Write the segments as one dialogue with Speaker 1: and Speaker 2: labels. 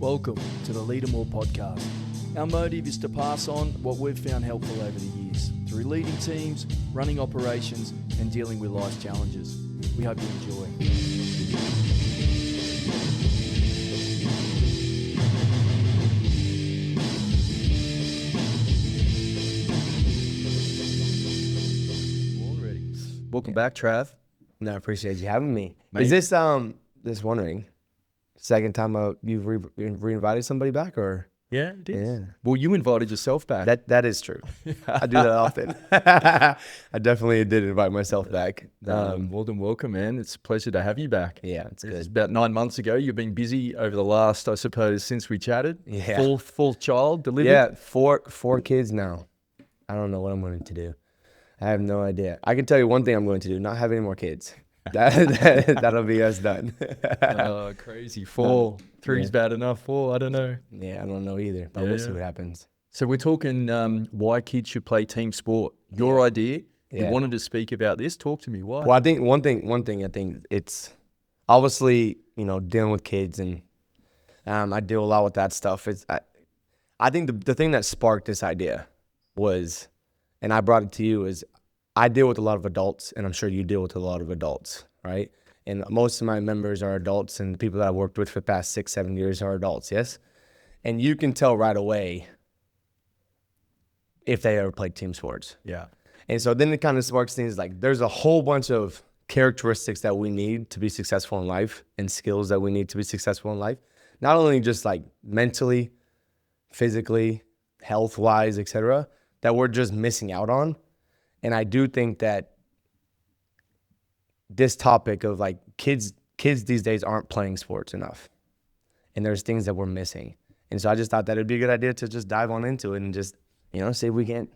Speaker 1: Welcome to the Leader More podcast. Our motive is to pass on what we've found helpful over the years through leading teams, running operations, and dealing with life's challenges. We hope you enjoy. Welcome back, Trav.
Speaker 2: No, I appreciate you having me.
Speaker 1: Mate.
Speaker 2: Is this just wondering, second time you've re-invited somebody back, or?
Speaker 1: Yeah, it is.
Speaker 2: Yeah.
Speaker 1: Well, you invited yourself back.
Speaker 2: That is true. I do that often. I definitely did invite myself back.
Speaker 1: More than welcome, man. It's a pleasure to have you back.
Speaker 2: Yeah, it's
Speaker 1: It's
Speaker 2: good.
Speaker 1: about 9 months ago. You've been busy over the last, I suppose, since we chatted.
Speaker 2: Yeah.
Speaker 1: Full child delivered.
Speaker 2: Yeah, four kids now. I don't know what I'm going to do. I have no idea. I can tell you one thing I'm going to do: not have any more kids. That'll be us done.
Speaker 1: Oh, crazy. 4. 3's bad enough. 4, I don't know.
Speaker 2: Yeah, I don't know either, but we'll see what happens.
Speaker 1: So we're talking why kids should play team sport. Your idea. You
Speaker 2: Yeah.
Speaker 1: wanted to speak about this. Talk to me. Why?
Speaker 2: Well, I think one thing I think it's obviously, dealing with kids, and I deal a lot with that stuff. I think the thing that sparked this idea was, and I brought it to you, is I deal with a lot of adults, and I'm sure you deal with a lot of adults, right? And most of my members are adults, and the people that I've worked with for the past 6-7 years are adults, yes? And you can tell right away if they ever played team sports.
Speaker 1: Yeah.
Speaker 2: And so then it kind of sparks things like there's a whole bunch of characteristics that we need to be successful in life and skills that we need to be successful in life. Not only just like mentally, physically, health-wise, etc., that we're just missing out on. And I do think that this topic of like kids these days aren't playing sports enough. And there's things that we're missing. And so I just thought that it'd be a good idea to just dive on into it and just, see if we can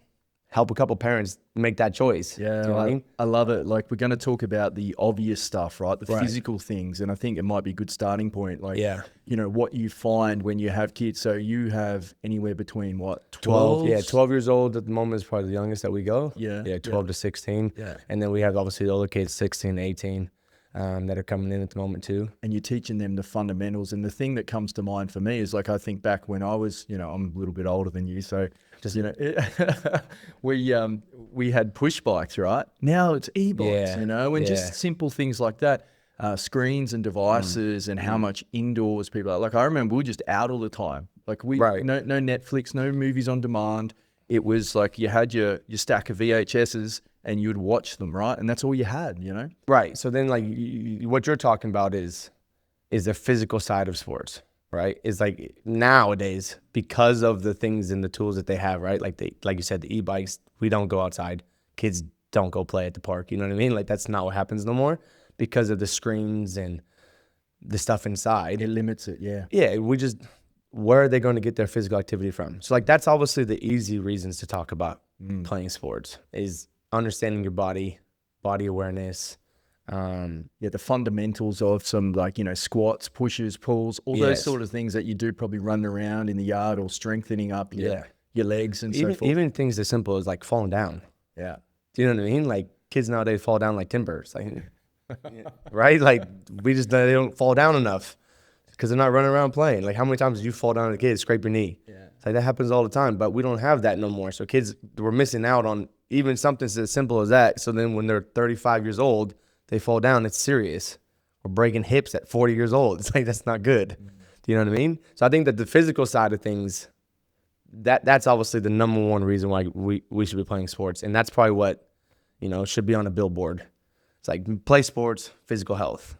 Speaker 2: help a couple parents make that choice.
Speaker 1: Yeah,
Speaker 2: Do you know what I mean?
Speaker 1: I love it. Like, we're going to talk about the obvious stuff, right? The
Speaker 2: Right.
Speaker 1: physical things. And I think it might be a good starting point. Like,
Speaker 2: Yeah.
Speaker 1: what you find when you have kids. So you have anywhere between what?
Speaker 2: 12. Yeah, 12 years old at the moment is probably the youngest that we go.
Speaker 1: Yeah.
Speaker 2: Yeah, 12 to 16.
Speaker 1: Yeah.
Speaker 2: And then we have obviously the older kids, 16 to 18, that are coming in at the moment too.
Speaker 1: And you're teaching them the fundamentals. And the thing that comes to mind for me is, like, I think back when I was, I'm a little bit older than you, so just we had push bikes, right? Now it's e-bikes,
Speaker 2: Yeah.
Speaker 1: and
Speaker 2: Yeah.
Speaker 1: just simple things like that. Screens and devices and how much indoors people are. Like, I remember we were just out all the time. Like,
Speaker 2: Right.
Speaker 1: no Netflix, no movies on demand. It was like you had your stack of VHSs and you'd watch them, right? And that's all you had,
Speaker 2: Right. So then like what you're talking about is the physical side of sports, right? Is like nowadays, because of the things and the tools that they have, right? Like you said, the e-bikes, we don't go outside. Kids don't go play at the park. You know what I mean? Like, that's not what happens no more because of the screens and the stuff inside.
Speaker 1: It limits it, yeah.
Speaker 2: Yeah, where are they going to get their physical activity from? So like, that's obviously the easy reasons to talk about playing sports, is understanding your body awareness.
Speaker 1: The fundamentals of some, like, squats, pushes, pulls, all those
Speaker 2: Yes.
Speaker 1: sort of things that you do probably running around in the yard or strengthening up your legs and so forth.
Speaker 2: Even things as simple as like falling down.
Speaker 1: Yeah.
Speaker 2: Do you know what I mean? Like, kids nowadays fall down like timbers, like, right? Like, they don't fall down enough because they're not running around playing. Like, how many times did you fall down as a kid, scrape your knee?
Speaker 1: Yeah.
Speaker 2: It's like, that happens all the time, but we don't have that no more. So kids, we're missing out on even something as simple as that. So then when they're 35 years old, they fall down, it's serious. We're breaking hips at 40 years old. It's like, that's not good. Do you know what I mean? So I think that the physical side of things, that's obviously the number one reason why we should be playing sports. And that's probably what, should be on a billboard. It's like, play sports, physical health.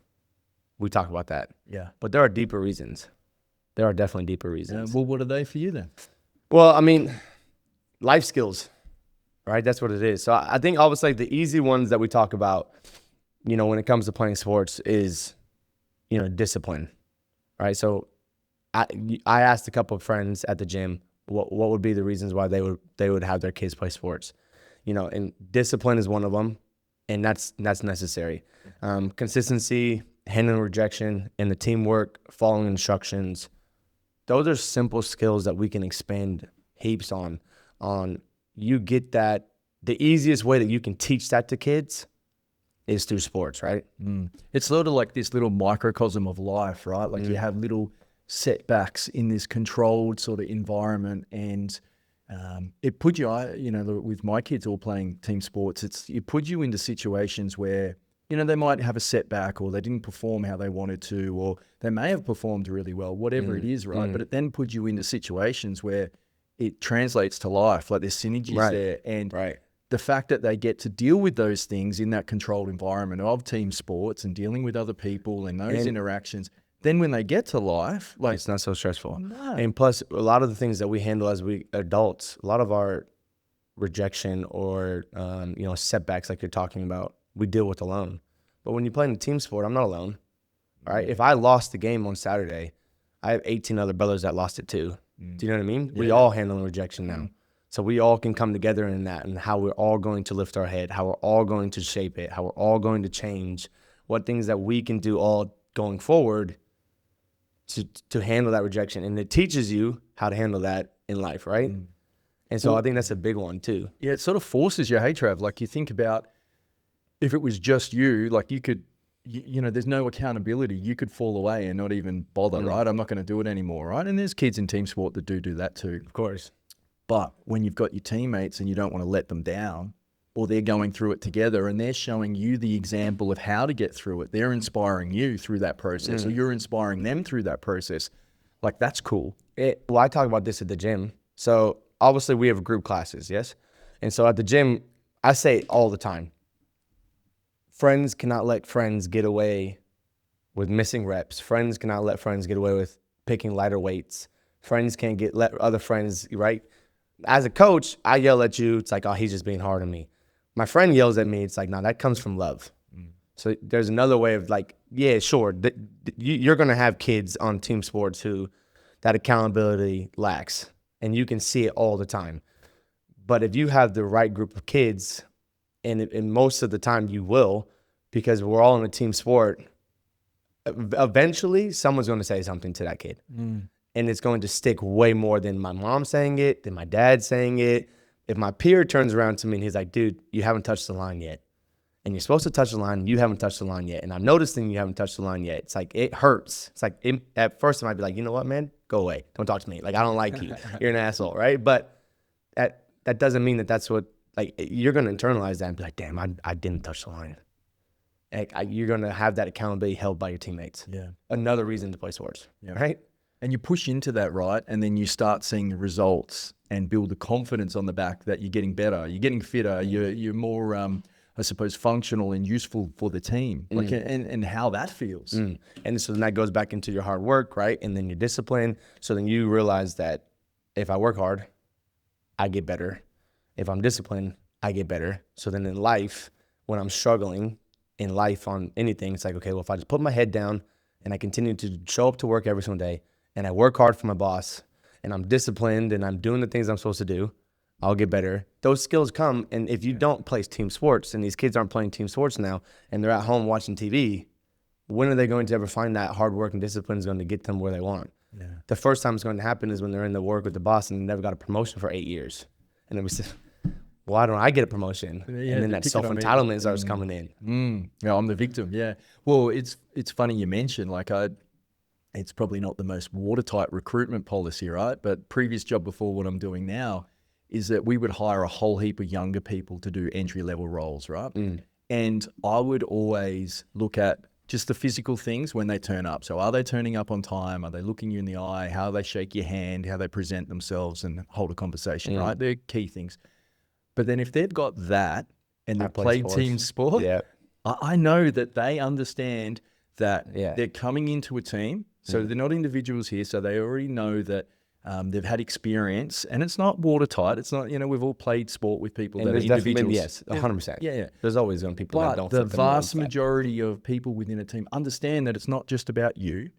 Speaker 2: We talk about that.
Speaker 1: Yeah.
Speaker 2: But there are deeper reasons. There are definitely deeper reasons.
Speaker 1: Well, what are they for you then?
Speaker 2: Well, I mean, life skills, right? That's what it is. So I think obviously the easy ones that we talk about, when it comes to playing sports is, discipline, right? So I asked a couple of friends at the gym what would be the reasons why they would have their kids play sports, and discipline is one of them, and that's necessary. Consistency, handling rejection, and the teamwork, following instructions. Those are simple skills that we can expand heaps on. You get that. The easiest way that you can teach that to kids is through sports, right?
Speaker 1: It's sort of like this little microcosm of life, right? Like, you have little setbacks in this controlled sort of environment, and it put you, with my kids all playing team sports, it put you into situations where, they might have a setback, or they didn't perform how they wanted to, or they may have performed really well, whatever it is, right? But it then puts you into situations where it translates to life, like there's synergies there. And the fact that they get to deal with those things in that controlled environment of team sports and dealing with other people and those interactions, then when they get to life, like,
Speaker 2: it's not so stressful.
Speaker 1: No.
Speaker 2: And plus, a lot of the things that we handle as we adults, a lot of our rejection or setbacks, like you're talking about, we deal with alone. But when you play in a team sport, I'm not alone. All right. If I lost the game on Saturday, I have 18 other brothers that lost it too. Do you know what I mean? Yeah. We all handle rejection now. So we all can come together in that, and how we're all going to lift our head, how we're all going to shape it, how we're all going to change, what things that we can do all going forward to handle that rejection. And it teaches you how to handle that in life, right? And so I think that's a big one too.
Speaker 1: Yeah, it sort of forces you, hey, Trav, like you think about if it was just you, like you could, there's no accountability. You could fall away and not even bother, right? I'm not going to do it anymore, right? And there's kids in team sport that do that too.
Speaker 2: Of course.
Speaker 1: But when you've got your teammates and you don't want to let them down, or they're going through it together and they're showing you the example of how to get through it, they're inspiring you through that process, or you're inspiring them through that process. Like, that's cool.
Speaker 2: Well, I talk about this at the gym. So obviously we have group classes, yes? And so at the gym, I say it all the time. Friends cannot let friends get away with missing reps. Friends cannot let friends get away with picking lighter weights. Friends can't let other friends, right? As a coach, I yell at you. It's like, oh, he's just being hard on me. My friend yells at me. It's like, no, that comes from love. So there's another way of like, yeah, sure. You're going to have kids on team sports who that accountability lacks, and you can see it all the time. But if you have the right group of kids, and most of the time you will, because we're all in a team sport, eventually someone's going to say something to that kid. And it's going to stick way more than my mom saying it, than my dad saying it. If my peer turns around to me and he's like, dude, you haven't touched the line yet. And you're supposed to touch the line, you haven't touched the line yet. And I'm noticing you haven't touched the line yet. It's like, it hurts. It's like, at first I might be like, you know what, man? Go away. Don't talk to me. Like, I don't like you. You're an asshole, right? But that doesn't mean that's what, like, you're going to internalize that and be like, damn, I didn't touch the line. Like, you're going to have that accountability held by your teammates.
Speaker 1: Yeah.
Speaker 2: Another reason to play sports, right?
Speaker 1: And you push into that, right? And then you start seeing the results and build the confidence on the back that you're getting better, you're getting fitter, you're more, I suppose, functional and useful for the team. Like, and how that feels.
Speaker 2: And so then that goes back into your hard work, right? And then your discipline. So then you realize that if I work hard, I get better. If I'm disciplined, I get better. So then in life, when I'm struggling in life on anything, it's like, okay, well, if I just put my head down and I continue to show up to work every single day, and I work hard for my boss, and I'm disciplined, and I'm doing the things I'm supposed to do, I'll get better. Those skills come, and if you don't play team sports, and these kids aren't playing team sports now, and they're at home watching TV, when are they going to ever find that hard work and discipline is going to get them where they want? Yeah. The first time it's going to happen is when they're in the work with the boss and they never got a promotion for 8 years. And then we say, why don't I get a promotion? Yeah, and then that self-entitlement starts coming in.
Speaker 1: Yeah, I'm the victim, yeah. Well, it's funny you mentioned, like, it's probably not the most watertight recruitment policy, right? But previous job before what I'm doing now is that we would hire a whole heap of younger people to do entry-level roles, right? And I would always look at just the physical things when they turn up. So are they turning up on time? Are they looking you in the eye? How they shake your hand? How they present themselves and hold a conversation, right? They're key things. But then if they've got that and they play team sport, I know that they understand that they're coming into a team. So they're not individuals here. So they already know that they've had experience, and it's not watertight. It's not, we've all played sport with people that are individuals.
Speaker 2: Yes, 100%.
Speaker 1: Yeah.
Speaker 2: There's always going to be people that don't fit
Speaker 1: the vast majority of people within a team understand that it's not just about you.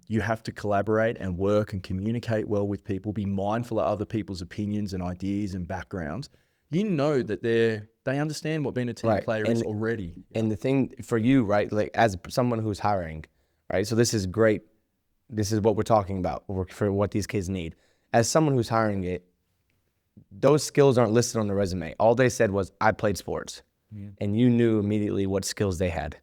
Speaker 1: You have to collaborate and work and communicate well with people, be mindful of other people's opinions and ideas and backgrounds. You know that they understand what being a team player is already.
Speaker 2: And the thing for you, right, like as someone who's hiring, right? So this is great. This is what we're talking about for what these kids need. As someone who's hiring it, those skills aren't listed on the resume. All they said was, I played sports. And you knew immediately what skills they had.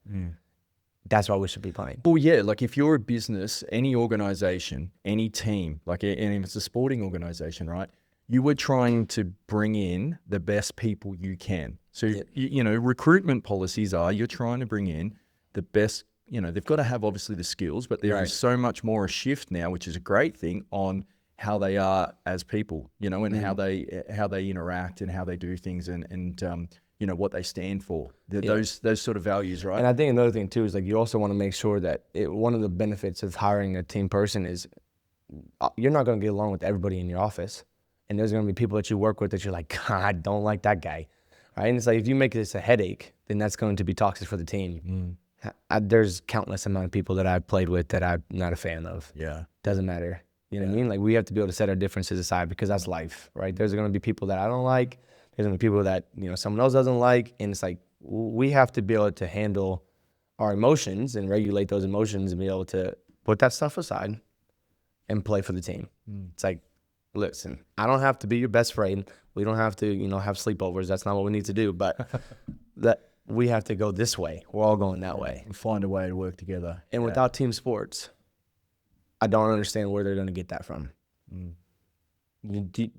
Speaker 2: that's why we should be playing.
Speaker 1: Well, yeah, like if you're a business, any organization, any team, like, and if it's a sporting organization, right? You were trying to bring in the best people you can. So, you know, recruitment policies are you're trying to bring in the best, you know, they've got to have obviously the skills, but there is so much more a shift now, which is a great thing, on how they are as people, you know, and how they interact and how they do things and you know, what they stand for, those sort of values, right?
Speaker 2: And I think another thing too is like you also want to make sure that one of the benefits of hiring a team person is you're not going to get along with everybody in your office. And there's going to be people that you work with that you're like, God, I don't like that guy, right? And it's like, if you make this a headache, then that's going to be toxic for the team. There's countless amount of people that I've played with that I'm not a fan of.
Speaker 1: Yeah.
Speaker 2: Doesn't matter. You know what I mean? Like, we have to be able to set our differences aside because that's life, right? There's going to be people that I don't like. There's going to be people that, you know, someone else doesn't like. And it's like, we have to be able to handle our emotions and regulate those emotions and be able to put that stuff aside and play for the team. It's like, listen, I don't have to be your best friend. We don't have to, you know, have sleepovers. That's not what we need to do. But that we have to go this way. We're all going that way.
Speaker 1: And find a way to work together.
Speaker 2: And without team sports, I don't understand where they're going to get that from.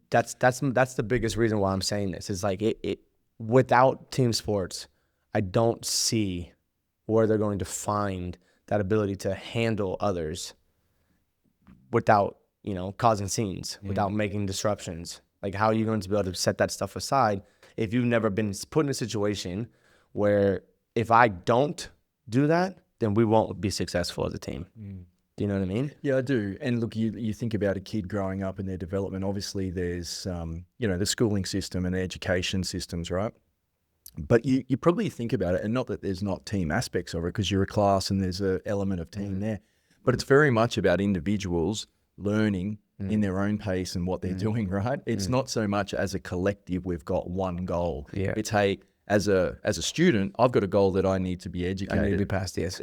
Speaker 2: That's the biggest reason why I'm saying this. Is like it without team sports, I don't see where they're going to find that ability to handle others without, you know, causing scenes, without making disruptions. Like, how are you going to be able to set that stuff aside if you've never been put in a situation where if I don't do that, then we won't be successful as a team. Do you know what I mean?
Speaker 1: Yeah, I do. And look, you think about a kid growing up and their development. Obviously, there's, you know, the schooling system and education systems, right? But you probably think about it, and not that there's not team aspects of it, because you're a class and there's an element of team there. But it's very much about individuals learning in their own pace and what they're doing, right? It's not so much as a collective, we've got one goal.
Speaker 2: Yeah.
Speaker 1: It's, hey, as a student, I've got a goal that I need to be educated.
Speaker 2: I need to be passed, yes.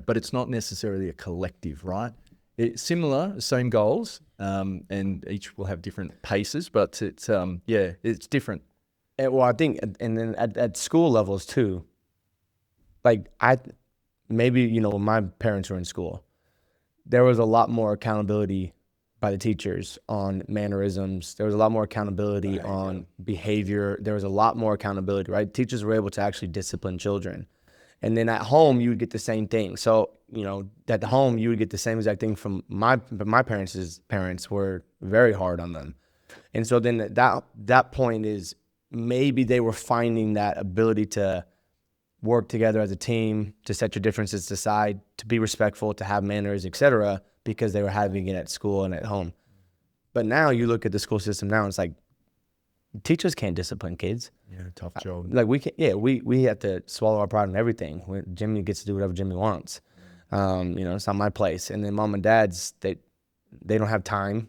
Speaker 1: But it's not necessarily a collective, right? It's similar, same goals, and each will have different paces, but it's, it's different.
Speaker 2: And, well, I think, and then at school levels too, like maybe, you know, when my parents were in school, there was a lot more accountability by the teachers on mannerisms. There was a lot more accountability on behavior. There was a lot more accountability, right? Teachers were able to actually discipline children. And then at home, you would get the same thing. So, you know, at home, you would get the same exact thing from my parents were very hard on them. And so then that point is maybe they were finding that ability to work together as a team, to set your differences aside, to be respectful, to have manners, etc., because they were having it at school and at home. But now you look at the school system now, and it's like, teachers can't discipline kids.
Speaker 1: Yeah, tough job.
Speaker 2: Like, we can't, we have to swallow our pride in everything. Jimmy gets to do whatever Jimmy wants. You know, it's not my place. And then mom and dads, they don't have time.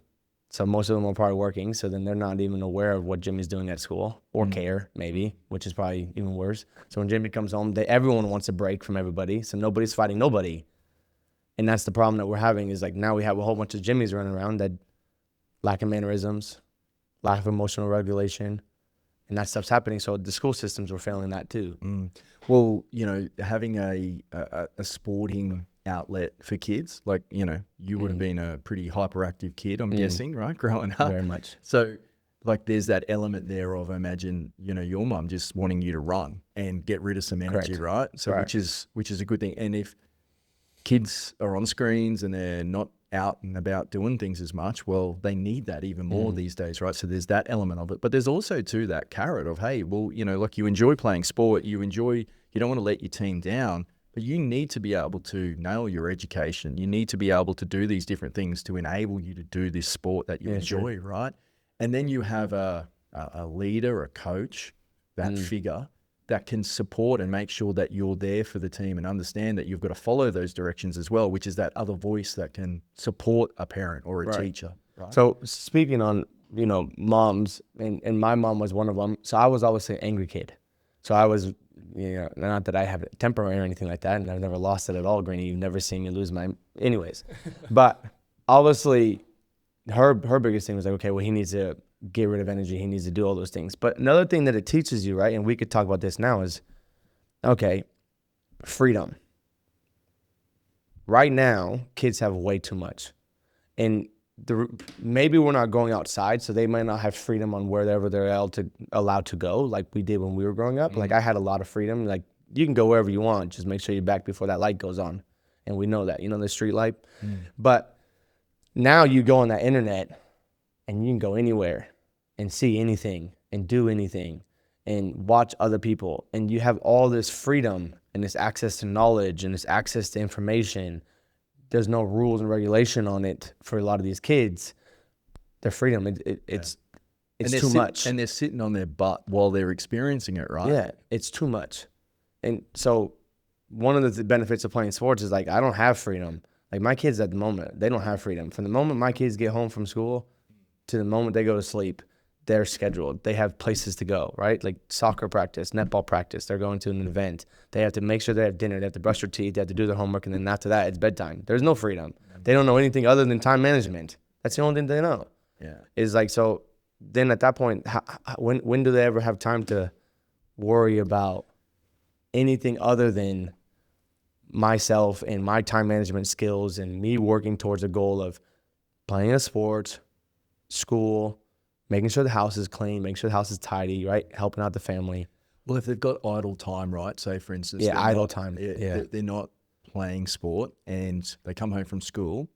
Speaker 2: So most of them are probably working. So then they're not even aware of what Jimmy's doing at school, or care, maybe, which is probably even worse. So when Jimmy comes home, everyone wants a break from everybody. So nobody's fighting nobody. And that's the problem that we're having, is like, now we have a whole bunch of Jimmys running around that lack of mannerisms, lack of emotional regulation, and that stuff's happening. So the school systems were failing that too.
Speaker 1: Well, you know, having a sporting outlet for kids, like, you know, you would have been a pretty hyperactive kid, I'm guessing, right, growing up.
Speaker 2: Very much.
Speaker 1: So, like, there's that element there of, imagine, you know, your mum just wanting you to run and get rid of some energy, right? So, which is a good thing. And if kids are on screens and they're not out and about doing things as much, well, they need that even more these days, right? So there's that element of it. But there's also too that carrot of, hey, well, you know, like, you enjoy playing sport, you don't want to let your team down, but you need to be able to nail your education. You need to be able to do these different things to enable you to do this sport that you enjoy, right? And then you have a leader, a coach, that figure that can support and make sure that you're there for the team and understand that you've got to follow those directions as well, which is that other voice that can support a parent or a teacher. Right?
Speaker 2: So speaking on, you know, moms, and my mom was one of them. So I was always an angry kid. So I was, you know, not that I have a temper or anything like that, and I've never lost it at all, Granny. You've never seen me lose anyways. But obviously her biggest thing was like, okay, well, he needs to get rid of energy. He needs to do all those things. But another thing that it teaches you, right, and we could talk about this now, is, okay, freedom. right now, kids have way too much. And maybe we're not going outside, so they might not have freedom on wherever they're allowed to go like we did when we were growing up. Like I had a lot of freedom. Like you can go wherever you want, just make sure you're back before that light goes on. And we know that, the street light. But now you go on that internet and you can go anywhere and see anything and do anything and watch other people. And you have all this freedom and this access to knowledge and this access to information. There's no rules and regulation on it for a lot of these kids. Their freedom, it's too much.
Speaker 1: And they're sitting on their butt while they're experiencing it, right?
Speaker 2: Yeah, it's too much. And so one of the benefits of playing sports is like, I don't have freedom. Like my kids at the moment, they don't have freedom. From the moment my kids get home from school to the moment they go to sleep, they're scheduled. They have places to go, right? Like soccer practice, netball practice. They're going to an event. They have to make sure they have dinner. They have to brush their teeth. They have to do their homework. And then after that, it's bedtime. There's no freedom. They don't know anything other than time management. That's the only thing they know.
Speaker 1: Yeah.
Speaker 2: Is like, so then at that point, when do they ever have time to worry about anything other than myself and my time management skills and me working towards a goal of playing a sport, school, making sure the house is clean, making sure the house is tidy, right? Helping out the family.
Speaker 1: Well, if they've got idle time, right? Say, for instance,
Speaker 2: Yeah, idle time.
Speaker 1: They're not playing sport and they come home from school,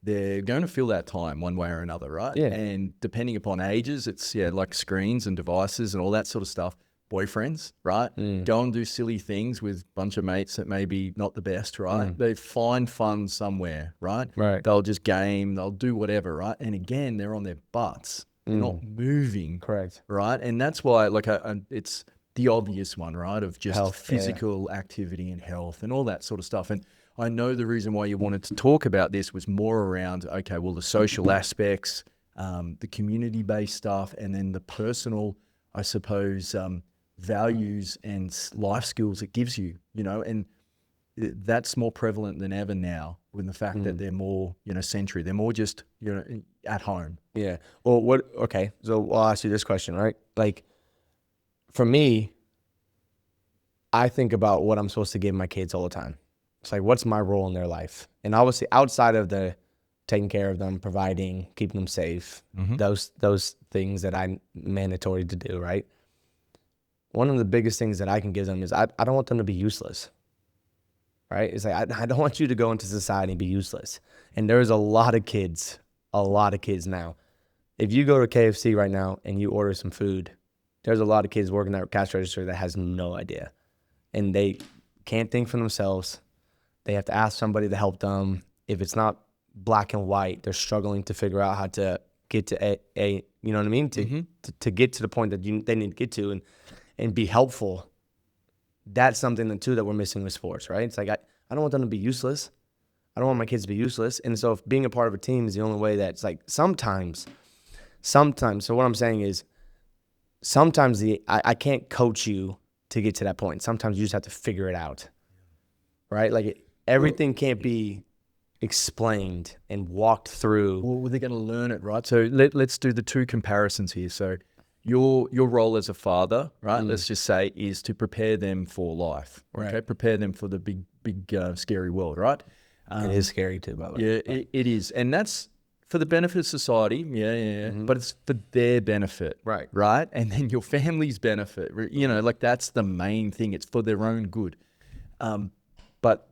Speaker 1: they're going to fill that time one way or another, right?
Speaker 2: Yeah.
Speaker 1: And depending upon ages, it's like screens and devices and all that sort of stuff. Boyfriends, right? Go and do silly things with a bunch of mates that maybe not the best, right? They find fun somewhere, right?
Speaker 2: Right.
Speaker 1: They'll just game, they'll do whatever, right? And again, they're on their butts. They're not moving.
Speaker 2: Correct.
Speaker 1: Right. And that's why, like, it's the obvious one, right? Of just
Speaker 2: Health,
Speaker 1: physical activity and health and all that sort of stuff. And I know the reason why you wanted to talk about this was more around, okay, well, the social aspects, the community-based stuff, and then the personal, I suppose, values and life skills it gives you, and that's more prevalent than ever now with the fact that they're more, sedentary. They're more just, at home.
Speaker 2: Yeah. Well, okay. So I'll ask you this question, right? Like for me, I think about what I'm supposed to give my kids all the time. It's like, what's my role in their life? And obviously outside of the taking care of them, providing, keeping them safe, those things that I'm mandatory to do, right? One of the biggest things that I can give them is I don't want them to be useless, right? It's like, I don't want you to go into society and be useless. And there's a lot of kids now. If you go to KFC right now and you order some food, there's a lot of kids working at cash register that has no idea. And they can't think for themselves. They have to ask somebody to help them. If it's not black and white, they're struggling to figure out how to get to a you know what I mean? To get to the point that they need to get to and be helpful. That's something too that we're missing with sports, right? It's like, I don't want them to be useless. I don't want my kids to be useless. And so if being a part of a team is the only way that's like sometimes, so what I'm saying is sometimes I can't coach you to get to that point. Sometimes you just have to figure it out, right? Like everything can't be explained and walked through.
Speaker 1: Well, they're going to learn it, right? So let's do the two comparisons here. So your role as a father, right? Let's just say is to prepare them for life, okay?
Speaker 2: Right.
Speaker 1: Prepare them for the big, scary world, right?
Speaker 2: It is scary too, by the way.
Speaker 1: Yeah, it is. And that's for the benefit of society. Yeah. But it's for their benefit.
Speaker 2: Right.
Speaker 1: Right. And then your family's benefit, like that's the main thing. It's for their own good. But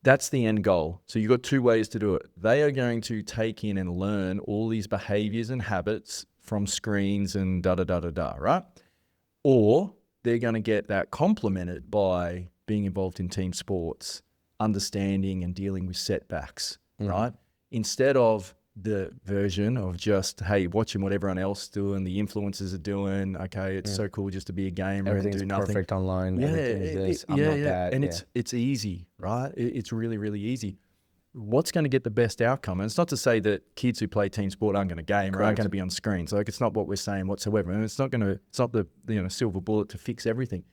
Speaker 1: that's the end goal. So you've got two ways to do it. They are going to take in and learn all these behaviors and habits from screens and right? Or they're going to get that complemented by being involved in team sports, understanding and dealing with setbacks, right? Instead of the version of just, hey, watching what everyone else is doing, the influencers are doing, okay, it's so cool just to be a gamer and do nothing.
Speaker 2: Perfect online.
Speaker 1: Yeah,
Speaker 2: everything is this. I'm not that.
Speaker 1: And it's easy, right? It's really, really easy. What's going to get the best outcome? And it's not to say that kids who play team sport aren't going to game or aren't going to be on screens. Like it's not what we're saying whatsoever. And it's not the silver bullet to fix everything.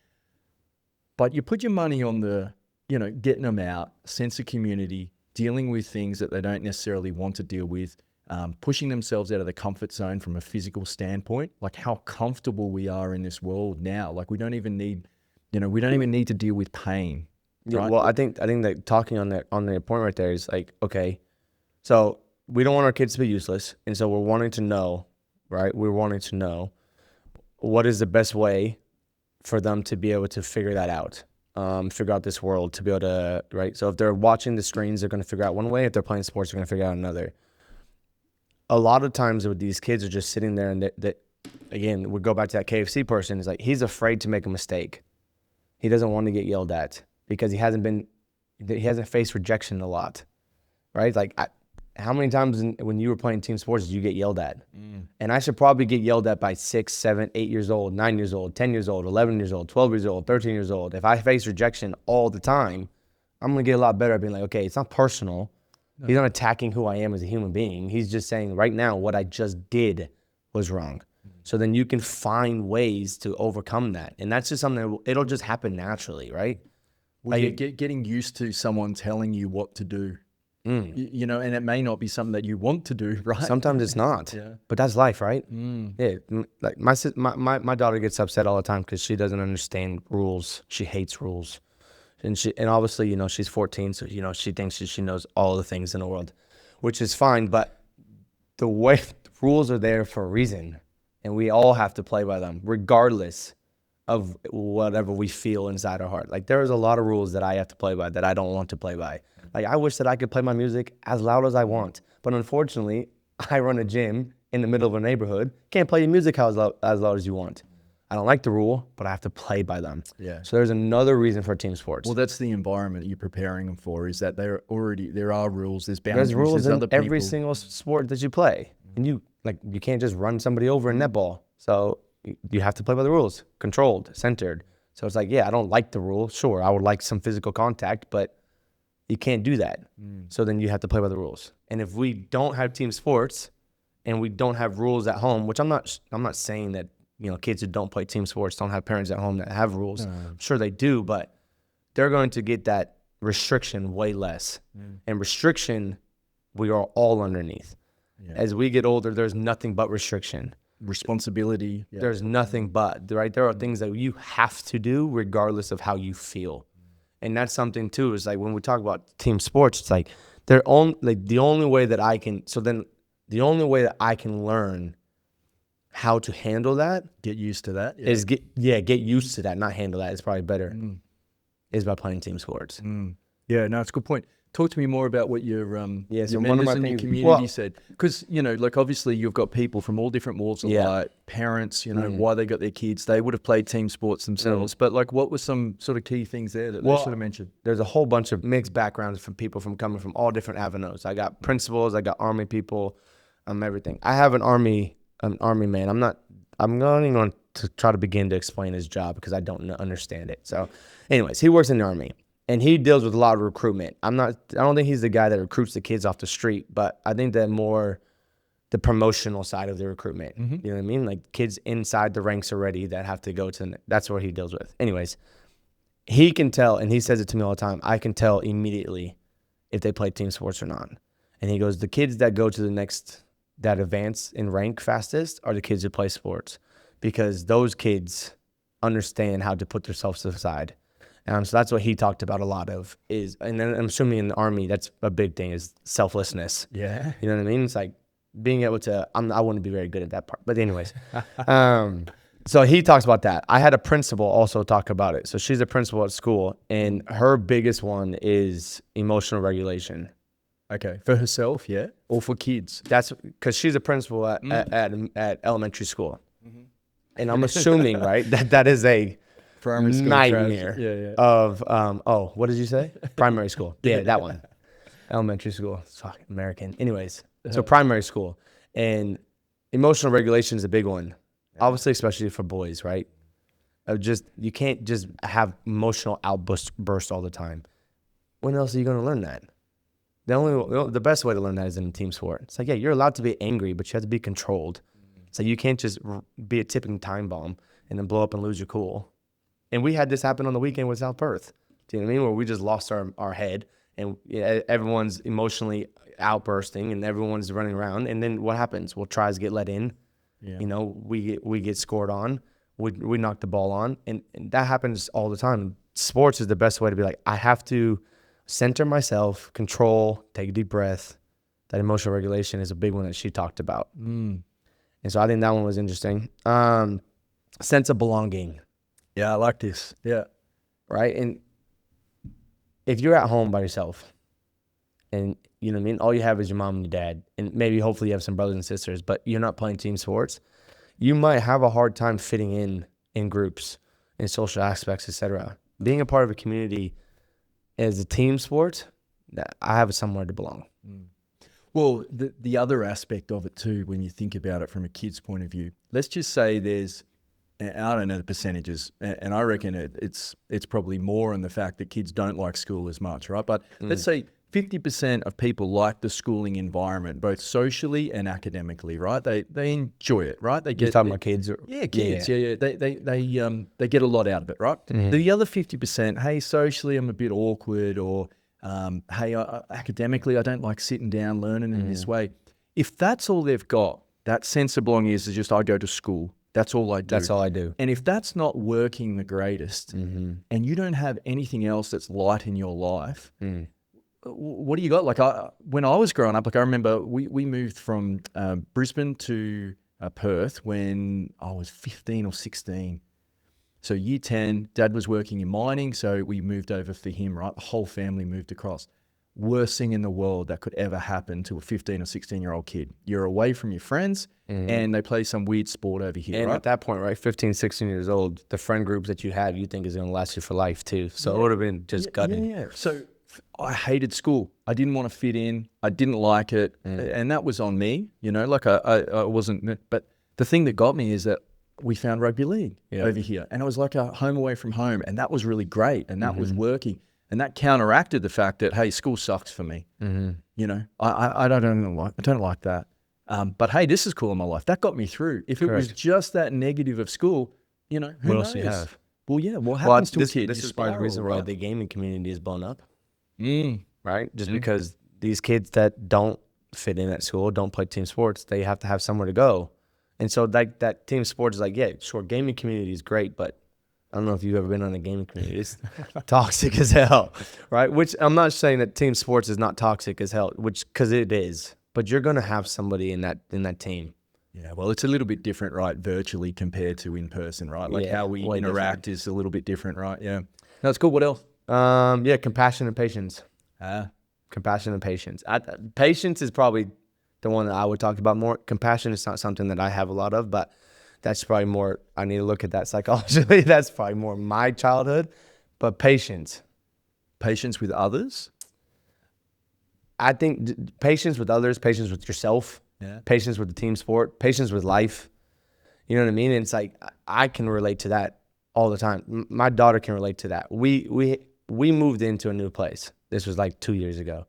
Speaker 1: But you put your money on the getting them out, sense of community, dealing with things that they don't necessarily want to deal with, pushing themselves out of the comfort zone from a physical standpoint, like how comfortable we are in this world now. Like we don't even need to deal with pain,
Speaker 2: Yeah,
Speaker 1: right?
Speaker 2: well, I think that talking on the point right there is like, okay, so we don't want our kids to be useless, and so we're wanting to know, right? We're wanting to know what is the best way for them to be able to figure that out, figure out this world, to be able to, right? So if they're watching the screens, they're going to figure out one way. If they're playing sports, they're going to figure out another. A lot of times with these kids are just sitting there, and that again, we go back to that KFC person. Is like, he's afraid to make a mistake. He doesn't want to get yelled at because he hasn't faced rejection a lot, right? Like, how many times when you were playing team sports did you get yelled at? And I should probably get yelled at by 6, 7, 8 years old, 9 years old, 10 years old, 11 years old, 12 years old, 13 years old. If I face rejection all the time, I'm going to get a lot better at being like, okay, it's not personal. No. He's not attacking who I am as a human being. He's just saying right now what I just did was wrong. So then you can find ways to overcome that. And that's just something it'll just happen naturally, right?
Speaker 1: Well, like, getting used to someone telling you what to do. You know, and it may not be something that you want to do, right?
Speaker 2: Sometimes it's not, but that's life, right? Yeah, like my daughter gets upset all the time because she doesn't understand rules. She hates rules, and obviously, you know, she's 14, so you know she thinks she knows all the things in the world, which is fine. But the rules are there for a reason, and we all have to play by them, regardless of whatever we feel inside our heart. Like, there's a lot of rules that I have to play by that I don't want to play by. Like, I wish that I could play my music as loud as I want, but unfortunately, I run a gym in the middle of a neighborhood. Can't play your music as loud as you want. I don't like the rule, but I have to play by them. Yeah. So there's another reason for team sports.
Speaker 1: Well, that's the environment you're preparing them for. Is that there are rules, there's boundaries,
Speaker 2: there's rules in every single sport that you play, and you can't just run somebody over in netball. So you have to play by the rules, controlled, centered. So it's like, yeah, I don't like the rule. Sure, I would like some physical contact, but you can't do that. So then you have to play by the rules. And if we don't have team sports and we don't have rules at home, which I'm not saying that, you know, kids who don't play team sports don't have parents at home that have rules. I'm sure they do, but they're going to get that restriction way less. And restriction, we are all underneath. As we get older, there's nothing but restriction.
Speaker 1: Responsibility.
Speaker 2: There's nothing but, right? There are things that you have to do regardless of how you feel. And that's something too, is like when we talk about team sports, it's like the only way that I can learn how to handle that,
Speaker 1: get used to that,
Speaker 2: is get used to that, not handle that. It's probably better, is by playing team sports.
Speaker 1: Yeah, no, it's a good point. Talk to me more about what your
Speaker 2: so
Speaker 1: members in your community said. Because, you know, like obviously you've got people from all different walks of life, parents, you know, why they got their kids. They would have played team sports themselves. But like, what were some sort of key things there that they should have mentioned?
Speaker 2: There's a whole bunch of mixed backgrounds from people coming from all different avenues. I got principals, I got Army people, everything. I have an Army man. I'm not even going to try to begin to explain his job because I don't understand it. So anyways, he works in the Army. And he deals with a lot of recruitment. I don't think he's the guy that recruits the kids off the street, but I think that more the promotional side of the recruitment. You know what I mean? Like kids inside the ranks already that have to go to, that's what he deals with. Anyways, he can tell, and he says it to me all the time, I can tell immediately if they play team sports or not. And he goes, the kids that go to the next, that advance in rank fastest are the kids who play sports, because those kids understand how to put themselves aside. So that's what he talked about a lot of is, and then I'm assuming in the Army, that's a big thing, is selflessness.
Speaker 1: Yeah.
Speaker 2: You know what I mean? It's like being able to, I wouldn't be very good at that part, but anyways. So he talks about that. I had a principal also talk about it. So she's a principal at school, and her biggest one is emotional regulation.
Speaker 1: Okay. For herself, yeah? Or for kids?
Speaker 2: That's because she's a principal at elementary school. And I'm assuming, right, that is a primary school nightmare of what did you say? Primary school. Yeah, that one. Elementary school. Fuck, American. Anyways, so primary school, and emotional regulation is a big one. Obviously, especially for boys, right? You can't just have emotional outbursts all the time. When else are you going to learn that? The best way to learn that is in a team sport. It's like, yeah, you're allowed to be angry, but you have to be controlled. So you can't just be a tipping time bomb and then blow up and lose your cool. And we had this happen on the weekend with South Perth. Do you know what I mean? Where we just lost our head, and everyone's emotionally outbursting and everyone's running around. And then what happens? Well, tries get let in. Yeah. You know, we get scored on. We knock the ball on, and that happens all the time. sports is the best way to be like, I have to center myself, control, take a deep breath. That emotional regulation is a big one that she talked about. And so I think that one was interesting. Sense of belonging.
Speaker 1: Yeah, I like this. Yeah.
Speaker 2: Right? And if you're at home by yourself and, you know what I mean, all you have is your mom and your dad, and maybe hopefully you have some brothers and sisters, but you're not playing team sports, you might have a hard time fitting in groups, in social aspects, etc. Being a part of a community as a team sport, I have somewhere to belong.
Speaker 1: Well, the other aspect of it too, when you think about it from a kid's point of view, let's just say there's, I don't know the percentages, and I reckon it's probably more in the fact that kids don't like school as much, right? But let's say 50% of people like the schooling environment, both socially and academically, right? They enjoy it, right? They get
Speaker 2: You're talking about kids?
Speaker 1: Kids. Yeah. They get a lot out of it, right? The other 50%, hey, socially I'm a bit awkward, or hey, academically I don't like sitting down learning in this way. If that's all they've got, that sense of belonging is just, I go to school. That's all I do.
Speaker 2: That's all I do.
Speaker 1: And if that's not working the greatest, and you don't have anything else that's light in your life, what do you got? Like when I was growing up, like I remember we moved from Brisbane to Perth when I was 15 or 16. So year 10, Dad was working in mining, so we moved over for him, right? The whole family moved across. Worst thing in the world that could ever happen to a 15 or 16-year-old kid. You're away from your friends, and they play some weird sport over here,
Speaker 2: and
Speaker 1: right?
Speaker 2: at that point, right, 15, 16 years old, the friend groups that you have, you think is going to last you for life too. So it would have been just gutting.
Speaker 1: Yeah. So I hated school. I didn't want to fit in. I didn't like it. And that was on me, you know, like I wasn't, but the thing that got me is that we found rugby league over here, and it was like a home away from home, and that was really great, and that was working, and that counteracted the fact that, hey, school sucks for me. You know, I don't like that. But hey, this is cool in my life. That got me through. If it was just that negative of school, you know, who knows?
Speaker 2: Else you have?
Speaker 1: Well, yeah, what happens to a kid?
Speaker 2: This is part of the reason why the gaming community is blown up, right? Just
Speaker 1: Mm-hmm.
Speaker 2: because these kids that don't fit in at school, don't play team sports, they have to have somewhere to go. And so like that team sport is like, yeah, sure, gaming community is great, but I don't know if you've ever been on a gaming community. It's toxic as hell, right? Which I'm not saying that team sports is not toxic as hell, because it is. But you're going to have somebody in that team.
Speaker 1: Yeah, well, it's a little bit different, right, virtually compared to in person, right? Like how we interact is a little bit different, right? Yeah. That's cool. What else?
Speaker 2: Compassion and patience. Compassion and patience. Patience is probably the one that I would talk about more. Compassion is not something that I have a lot of, but that's probably more, I need to look at that psychologically. That's probably more my childhood. But patience.
Speaker 1: Patience with others?
Speaker 2: I think patience with others, patience with yourself, patience with the team sport, patience with life. You know what I mean? And it's like, I can relate to that all the time. My daughter can relate to that. We moved into a new place. This was like 2 years ago.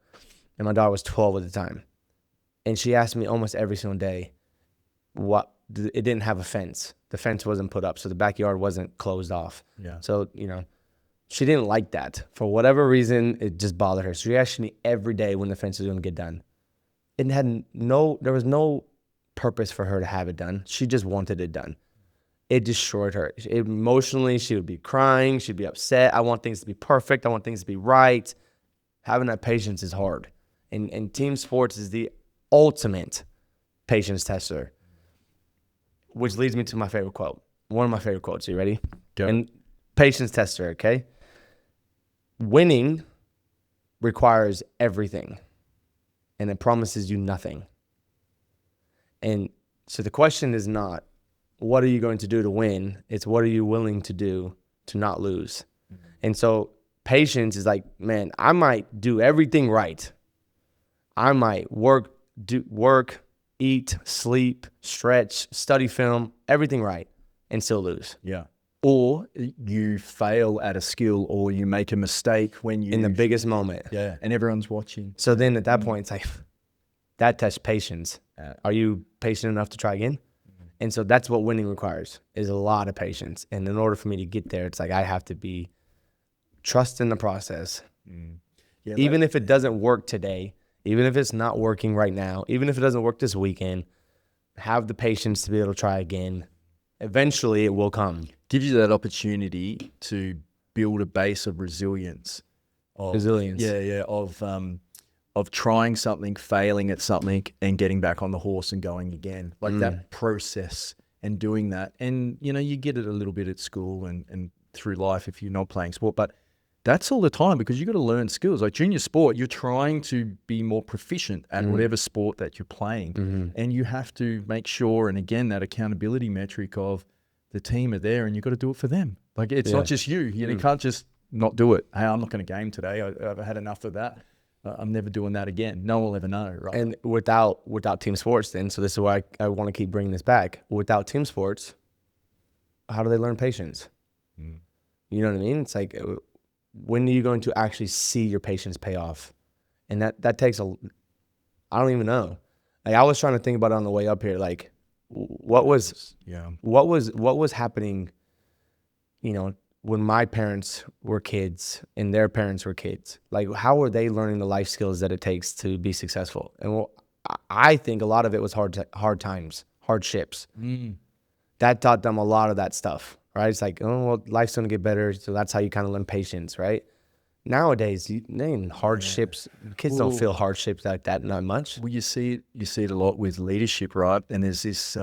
Speaker 2: And my daughter was 12 at the time. And she asked me almost every single day, it didn't have a fence. The fence wasn't put up, so the backyard wasn't closed off. Yeah. So, you know, she didn't like that. For whatever reason, it just bothered her. So she asked me every day when the fence was going to get done. There was no purpose for her to have it done. She just wanted it done. It destroyed her. Emotionally, she would be crying. She'd be upset. I want things to be perfect. I want things to be right. Having that patience is hard. And team sports is the ultimate patience tester, which leads me to my favorite quote. One of my favorite quotes. Are you ready?
Speaker 1: Go.
Speaker 2: And patience tester, okay? Winning requires everything, and it promises you nothing. And so the question is not, what are you going to do to win? It's what are you willing to do to not lose? Mm-hmm. And so patience is like, man, I might do everything right. I might work, eat, sleep, stretch, study film, everything right, and still lose.
Speaker 1: Yeah. Or you fail at a skill, or you make a mistake in
Speaker 2: the biggest moment.
Speaker 1: Yeah. And everyone's watching.
Speaker 2: So then at that point, it's like, that tests patience. Are you patient enough to try again? Mm-hmm. And so that's what winning requires, is a lot of patience. And in order for me to get there, it's like I have to be trust in the process. Mm. Yeah, even if it doesn't work today, even if it's not working right now, even if it doesn't work this weekend, have the patience to be able to try again. Eventually, it will come.
Speaker 1: Gives you that opportunity to build a base of resilience. Of trying something, failing at something, and getting back on the horse and going again. Like that process and doing that. And, you know, you get it a little bit at school and through life if you're not playing sport, but that's all the time because you got to learn skills. Like junior sport, you're trying to be more proficient at whatever sport that you're playing. And you have to make sure, and again, that accountability metric of the team are there and you've got to do it for them. Like it's not just you. You can't just not do it. Hey, I'm not going to game today. I've had enough of that. I'm never doing that again. No one will ever know, right?
Speaker 2: And without team sports then, so this is why I want to keep bringing this back. Without team sports, how do they learn patience? You know what I mean? It's like, when are you going to actually see your patience pay off? And that takes I don't even know. Like I was trying to think about it on the way up here. Like what was happening, you know, when my parents were kids and their parents were kids? Like how were they learning the life skills that it takes to be successful? And I think a lot of it was hard times, hardships. That taught them a lot of that stuff, right? It's like, oh, well, life's going to get better. So that's how you kind of learn patience, right? Nowadays, hardships, kids don't feel hardships like that not much.
Speaker 1: Well, you see it a lot with leadership, right? And there's this,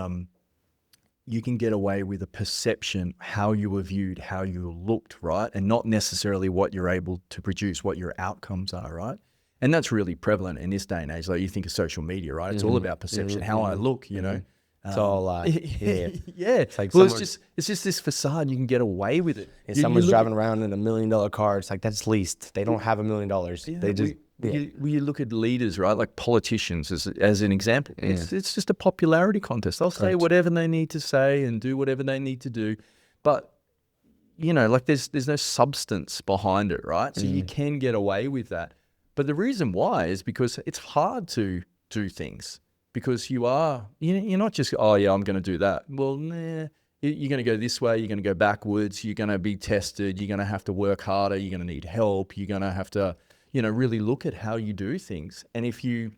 Speaker 1: you can get away with a perception, how you were viewed, how you looked, right? And not necessarily what you're able to produce, what your outcomes are, right? And that's really prevalent in this day and age. Like you think of social media, right? It's all about perception, how I look, you know?
Speaker 2: It's all
Speaker 1: yeah.
Speaker 2: It's like
Speaker 1: it's just this facade. You can get away with it.
Speaker 2: If someone's driving around in $1 million car, it's like that's leased. They don't have $1 million. They just
Speaker 1: you look at leaders, right? Like politicians, as an example. It's just a popularity contest. They'll say whatever they need to say and do whatever they need to do, but you know, like there's no substance behind it, right? So you can get away with that. But the reason why is because it's hard to do things. Because you're not just, oh yeah, I'm going to do that. Well, nah, you're going to go this way, you're going to go backwards, you're going to be tested, you're going to have to work harder, you're going to need help, you're going to have to, you know, really look at how you do things. And if you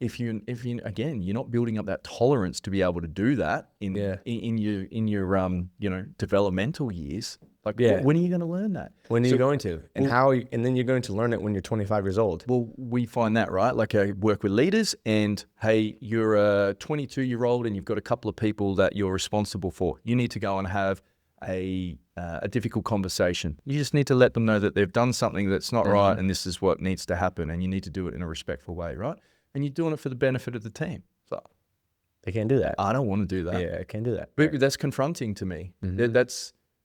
Speaker 1: again, you're not building up that tolerance to be able to do that in your you know, developmental years. Like, when are you going to learn that?
Speaker 2: When are you going to? And and then you're going to learn it when you're 25 years old.
Speaker 1: Well, we find that, right? Like I work with leaders and, hey, you're a 22-year-old and you've got a couple of people that you're responsible for. You need to go and have a difficult conversation. You just need to let them know that they've done something that's not right and this is what needs to happen and you need to do it in a respectful way, right? And you're doing it for the benefit of the team. So
Speaker 2: they can't do that.
Speaker 1: I don't want to do that.
Speaker 2: Yeah, I can't do that.
Speaker 1: But that's confronting to me.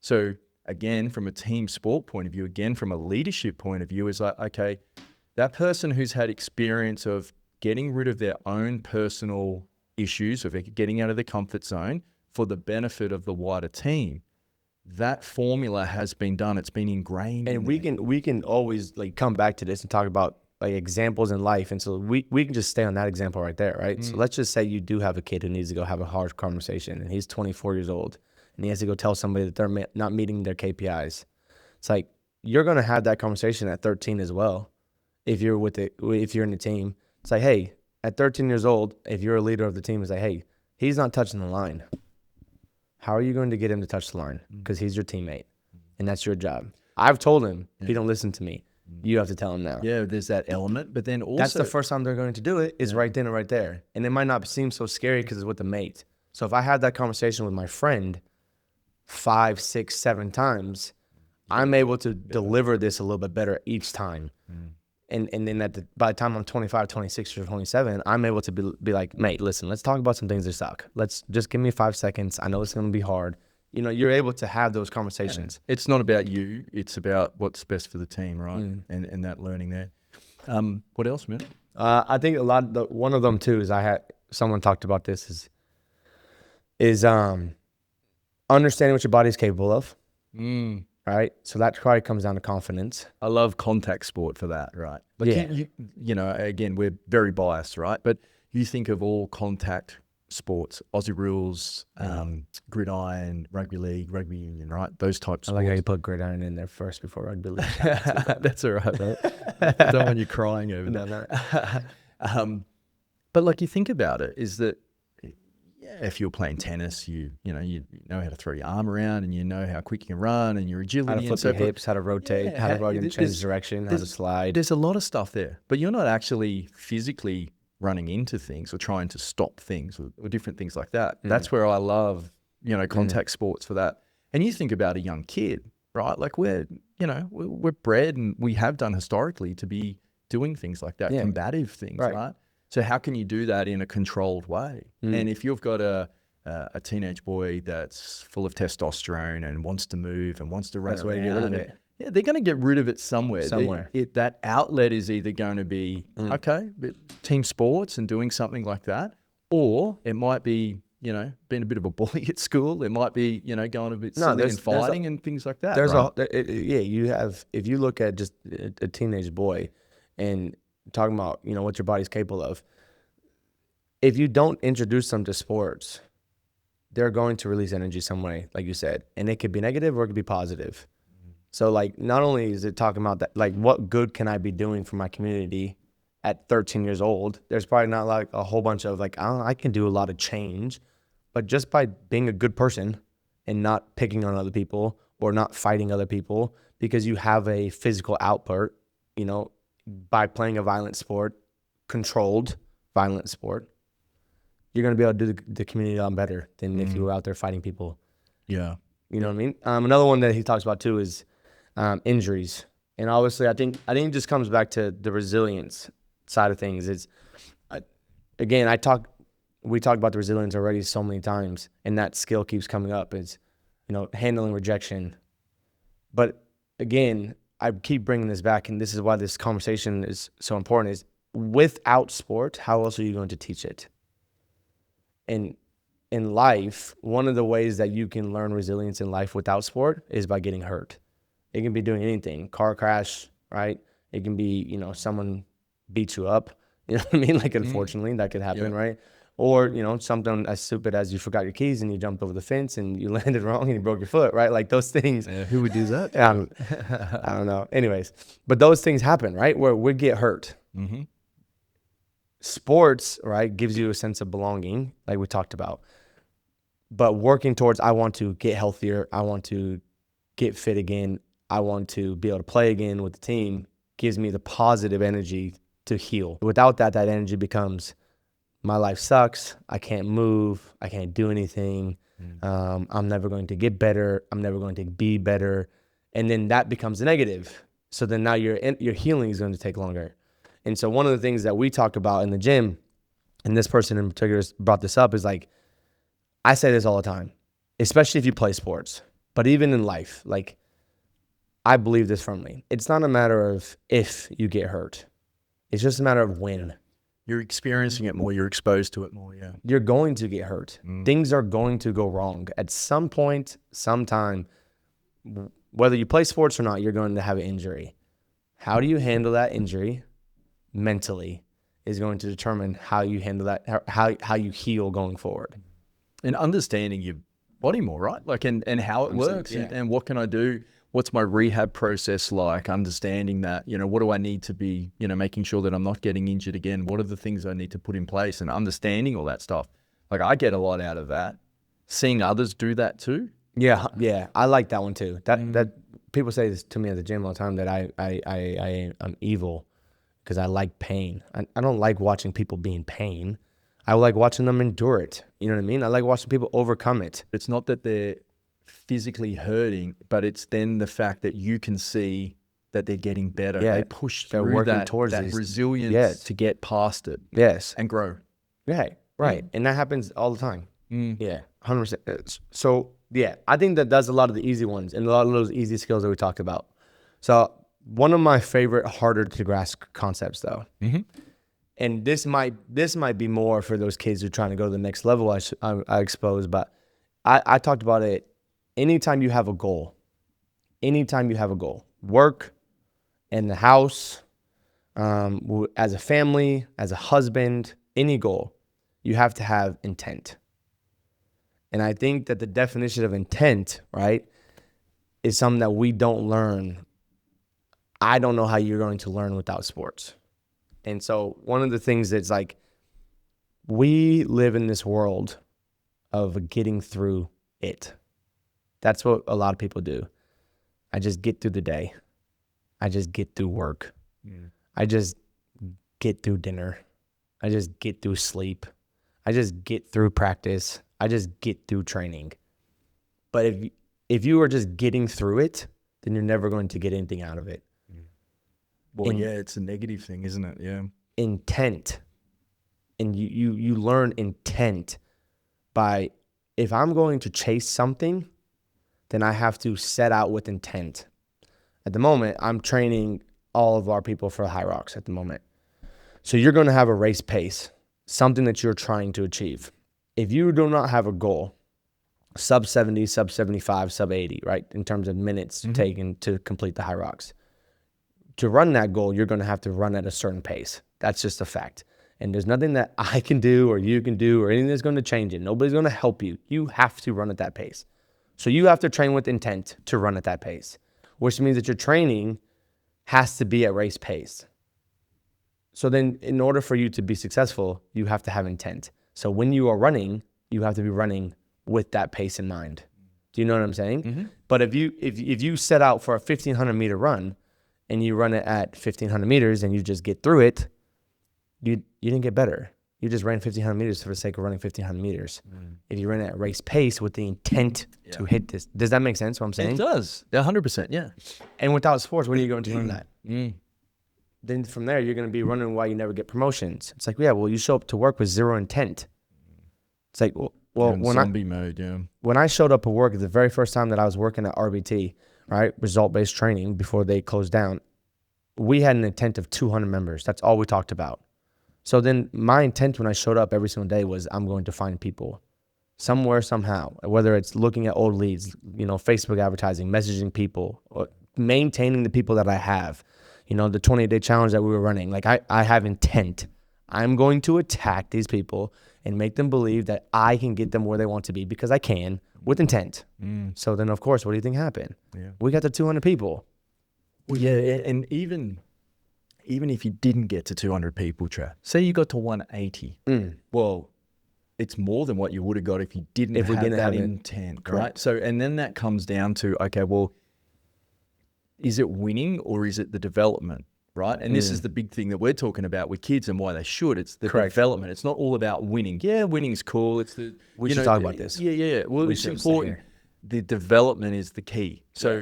Speaker 1: So again, from a team sport point of view, again, from a leadership point of view, is like, okay, that person who's had experience of getting rid of their own personal issues, of getting out of the comfort zone for the benefit of the wider team, that formula has been done. It's been ingrained.
Speaker 2: And we can always like come back to this and talk about like examples in life. And so we can just stay on that example right there, right? So let's just say you do have a kid who needs to go have a hard conversation and he's 24 years old and he has to go tell somebody that they're not meeting their KPIs. It's like, you're going to have that conversation at 13 as well. If you're in the team, it's like, hey, at 13 years old, if you're a leader of the team, it's like, hey, he's not touching the line. How are you going to get him to touch the line? Because he's your teammate and that's your job. I've told him, if he don't listen to me, you have to tell him now.
Speaker 1: Yeah, there's that element, but then also...
Speaker 2: That's the first time they're going to do it, is right then and right there. And it might not seem so scary because it's with a mate. So if I had that conversation with my friend 5, 6, 7 times, I'm able to deliver this a little bit better each time. And then by the time I'm 25, 26, or 27, I'm able to be like, mate, listen, let's talk about some things that suck. Let's just give me 5 seconds. I know it's going to be hard. You know, you're able to have those conversations.
Speaker 1: It's not about you. It's about what's best for the team, right? And that learning there. What else, man?
Speaker 2: I think one of them too is someone talked about this is understanding what your body's capable of. Right? So that probably comes down to confidence.
Speaker 1: I love contact sport for that, right? Like you know, again, we're very biased, right? But you think of all contact sports, Aussie rules, gridiron, rugby league, rugby union, right? Those types.
Speaker 2: I like how you put gridiron in there first before rugby league.
Speaker 1: That's all right, right? I don't want you crying over that.
Speaker 2: No.
Speaker 1: But like you think about it, is that
Speaker 3: if you're playing tennis, you know how to throw your arm around, and you know how quick you can run, and your agility,
Speaker 2: How to flip
Speaker 3: and so
Speaker 2: your hips, how to rotate, how to change direction, how to slide.
Speaker 3: There's a lot of stuff there, but you're not actually physically running into things or trying to stop things or different things like that. That's where I love, contact sports for that. And you think about a young kid, right? Like we're bred, and we have done historically to be doing things like that, combative things, right? So how can you do that in a controlled way? And if you've got a teenage boy that's full of testosterone and wants to move and wants to run
Speaker 2: That's where you get rid of it.
Speaker 3: Yeah, they're going to get rid of it somewhere. That outlet is either going to be, team sports and doing something like that, or it might be, being a bit of a bully at school. It might be, going a bit silly and fighting and things like that.
Speaker 2: If you look at just a teenage boy and talking about, what your body's capable of, if you don't introduce them to sports, they're going to release energy some way, like you said, and it could be negative or it could be positive. So like, not only is it talking about that, like what good can I be doing for my community at 13 years old? There's probably not like a whole bunch of like, I can do a lot of change, but just by being a good person and not picking on other people or not fighting other people because you have a physical output, by playing a violent sport, controlled violent sport, you're going to be able to do the community a lot better than if you were out there fighting people.
Speaker 3: Yeah.
Speaker 2: You know what I mean? Another one that he talks about too is injuries. And obviously I think it just comes back to the resilience side of things. We talked about the resilience already so many times, and that skill keeps coming up is, handling rejection. But again, I keep bringing this back, and this is why this conversation is so important, is without sport, how else are you going to teach it? And in life, one of the ways that you can learn resilience in life without sport is by getting hurt. It can be doing anything, car crash, right? It can be, someone beats you up, you know what I mean? Like, unfortunately, that could happen, right? Or, something as stupid as you forgot your keys and you jumped over the fence and you landed wrong and you broke your foot, right? Like those things.
Speaker 3: Who would do that?
Speaker 2: I don't know. Anyways, but those things happen, right? Where we get hurt.
Speaker 3: Mm-hmm.
Speaker 2: Sports, right, gives you a sense of belonging, like we talked about. But working towards, I want to get healthier. I want to get fit again. I want to be able to play again with the team, gives me the positive energy to heal. Without that, that energy becomes, my life sucks. I can't move. I can't do anything. I'm never going to get better. I'm never going to be better. And then that becomes a negative. So then now your healing is going to take longer. And so one of the things that we talk about in the gym, and this person in particular brought this up, is like, I say this all the time, especially if you play sports, but even in life, like, I believe this firmly. It's not a matter of if you get hurt. It's just a matter of when.
Speaker 3: You're experiencing it more. You're exposed to it more, yeah.
Speaker 2: You're going to get hurt. Things are going to go wrong. At some point, sometime, whether you play sports or not, you're going to have an injury. How do you handle that injury mentally is going to determine how you handle that, how you heal going forward.
Speaker 3: And understanding your body more, right? Like, and how it works, and what can I do? What's my rehab process like? Understanding that, what do I need to be, making sure that I'm not getting injured again? What are the things I need to put in place, and understanding all that stuff? Like, I get a lot out of that. Seeing others do that too.
Speaker 2: Yeah. I like that one too. That people say this to me at the gym all the time, that I'm evil because I like pain. I don't like watching people be in pain. I like watching them endure it. You know what I mean? I like watching people overcome it.
Speaker 3: It's not that they're physically hurting, but it's then the fact that you can see that they're getting better.
Speaker 2: Yeah,
Speaker 3: they push through,
Speaker 2: they're working towards
Speaker 3: that resilience to get past it.
Speaker 2: Yes,
Speaker 3: and grow.
Speaker 2: Right. And that happens all the time. Yeah, 100%. So yeah, I think that does a lot of the easy ones and a lot of those easy skills that we talked about. So one of my favorite, harder to grasp concepts though, and this might be more for those kids who are trying to go to the next level, I expose, but I talked about it. Anytime you have a goal, work, in the house, as a family, as a husband, any goal, you have to have intent. And I think that the definition of intent, right, is something that we don't learn. I don't know how you're going to learn without sports. And so one of the things that's like, we live in this world of getting through it. That's what a lot of people do. I just get through the day. I just get through work. I just get through dinner. I just get through sleep. I just get through practice. I just get through training. But if you are just getting through it, then you're never going to get anything out of it.
Speaker 3: Well, it's a negative thing, isn't it? Yeah.
Speaker 2: Intent. And you learn intent by, if I'm going to chase something, then I have to set out with intent. At the moment, I'm training all of our people for High Rocks at the moment. So you're going to have a race pace, something that you're trying to achieve. If you do not have a goal, sub 70, sub 75, sub 80, right, in terms of minutes taken to complete the High Rocks, to run that goal, you're going to have to run at a certain pace. That's just a fact. And there's nothing that I can do or you can do or anything that's going to change it. Nobody's going to help you. You have to run at that pace. So you have to train with intent to run at that pace, which means that your training has to be at race pace. So then in order for you to be successful, you have to have intent. So when you are running, you have to be running with that pace in mind. Do you know what I'm saying? But if you set out for a 1,500 meter run and you run it at 1,500 meters and you just get through it, you didn't get better. You just ran 1,500 meters for the sake of running 1,500 meters. If you run at race pace with the intent to hit this, does that make sense what I'm saying?
Speaker 3: It does. 100%, yeah.
Speaker 2: And without sports, when are you going to learn that? Then from there, you're going to be running while you never get promotions. It's like, yeah, well, you show up to work with zero intent. It's like, well, when I showed up at work, the very first time that I was working at RBT, right, result-based training before they closed down, we had an intent of 200 members. That's all we talked about. So then my intent when I showed up every single day was I'm going to find people somewhere, somehow, whether it's looking at old leads, Facebook advertising, messaging people, or maintaining the people that I have, the 20-day challenge that we were running. Like I have intent. I'm going to attack these people and make them believe that I can get them where they want to be because I can with intent. So then, of course, what do you think happened? Yeah. We got to 200 people.
Speaker 3: Well, yeah, and even if you didn't get to 200 people, say you got to 180, well, it's more than what you would have got if you didn't have that intent, right? So, and then that comes down to, okay, well, is it winning or is it the development, right? And this is the big thing that we're talking about with kids and why they should. It's the development. It's not all about winning. Yeah, winning's cool. It's
Speaker 2: we should talk about this.
Speaker 3: Yeah. Well, it's important. The development is the key. So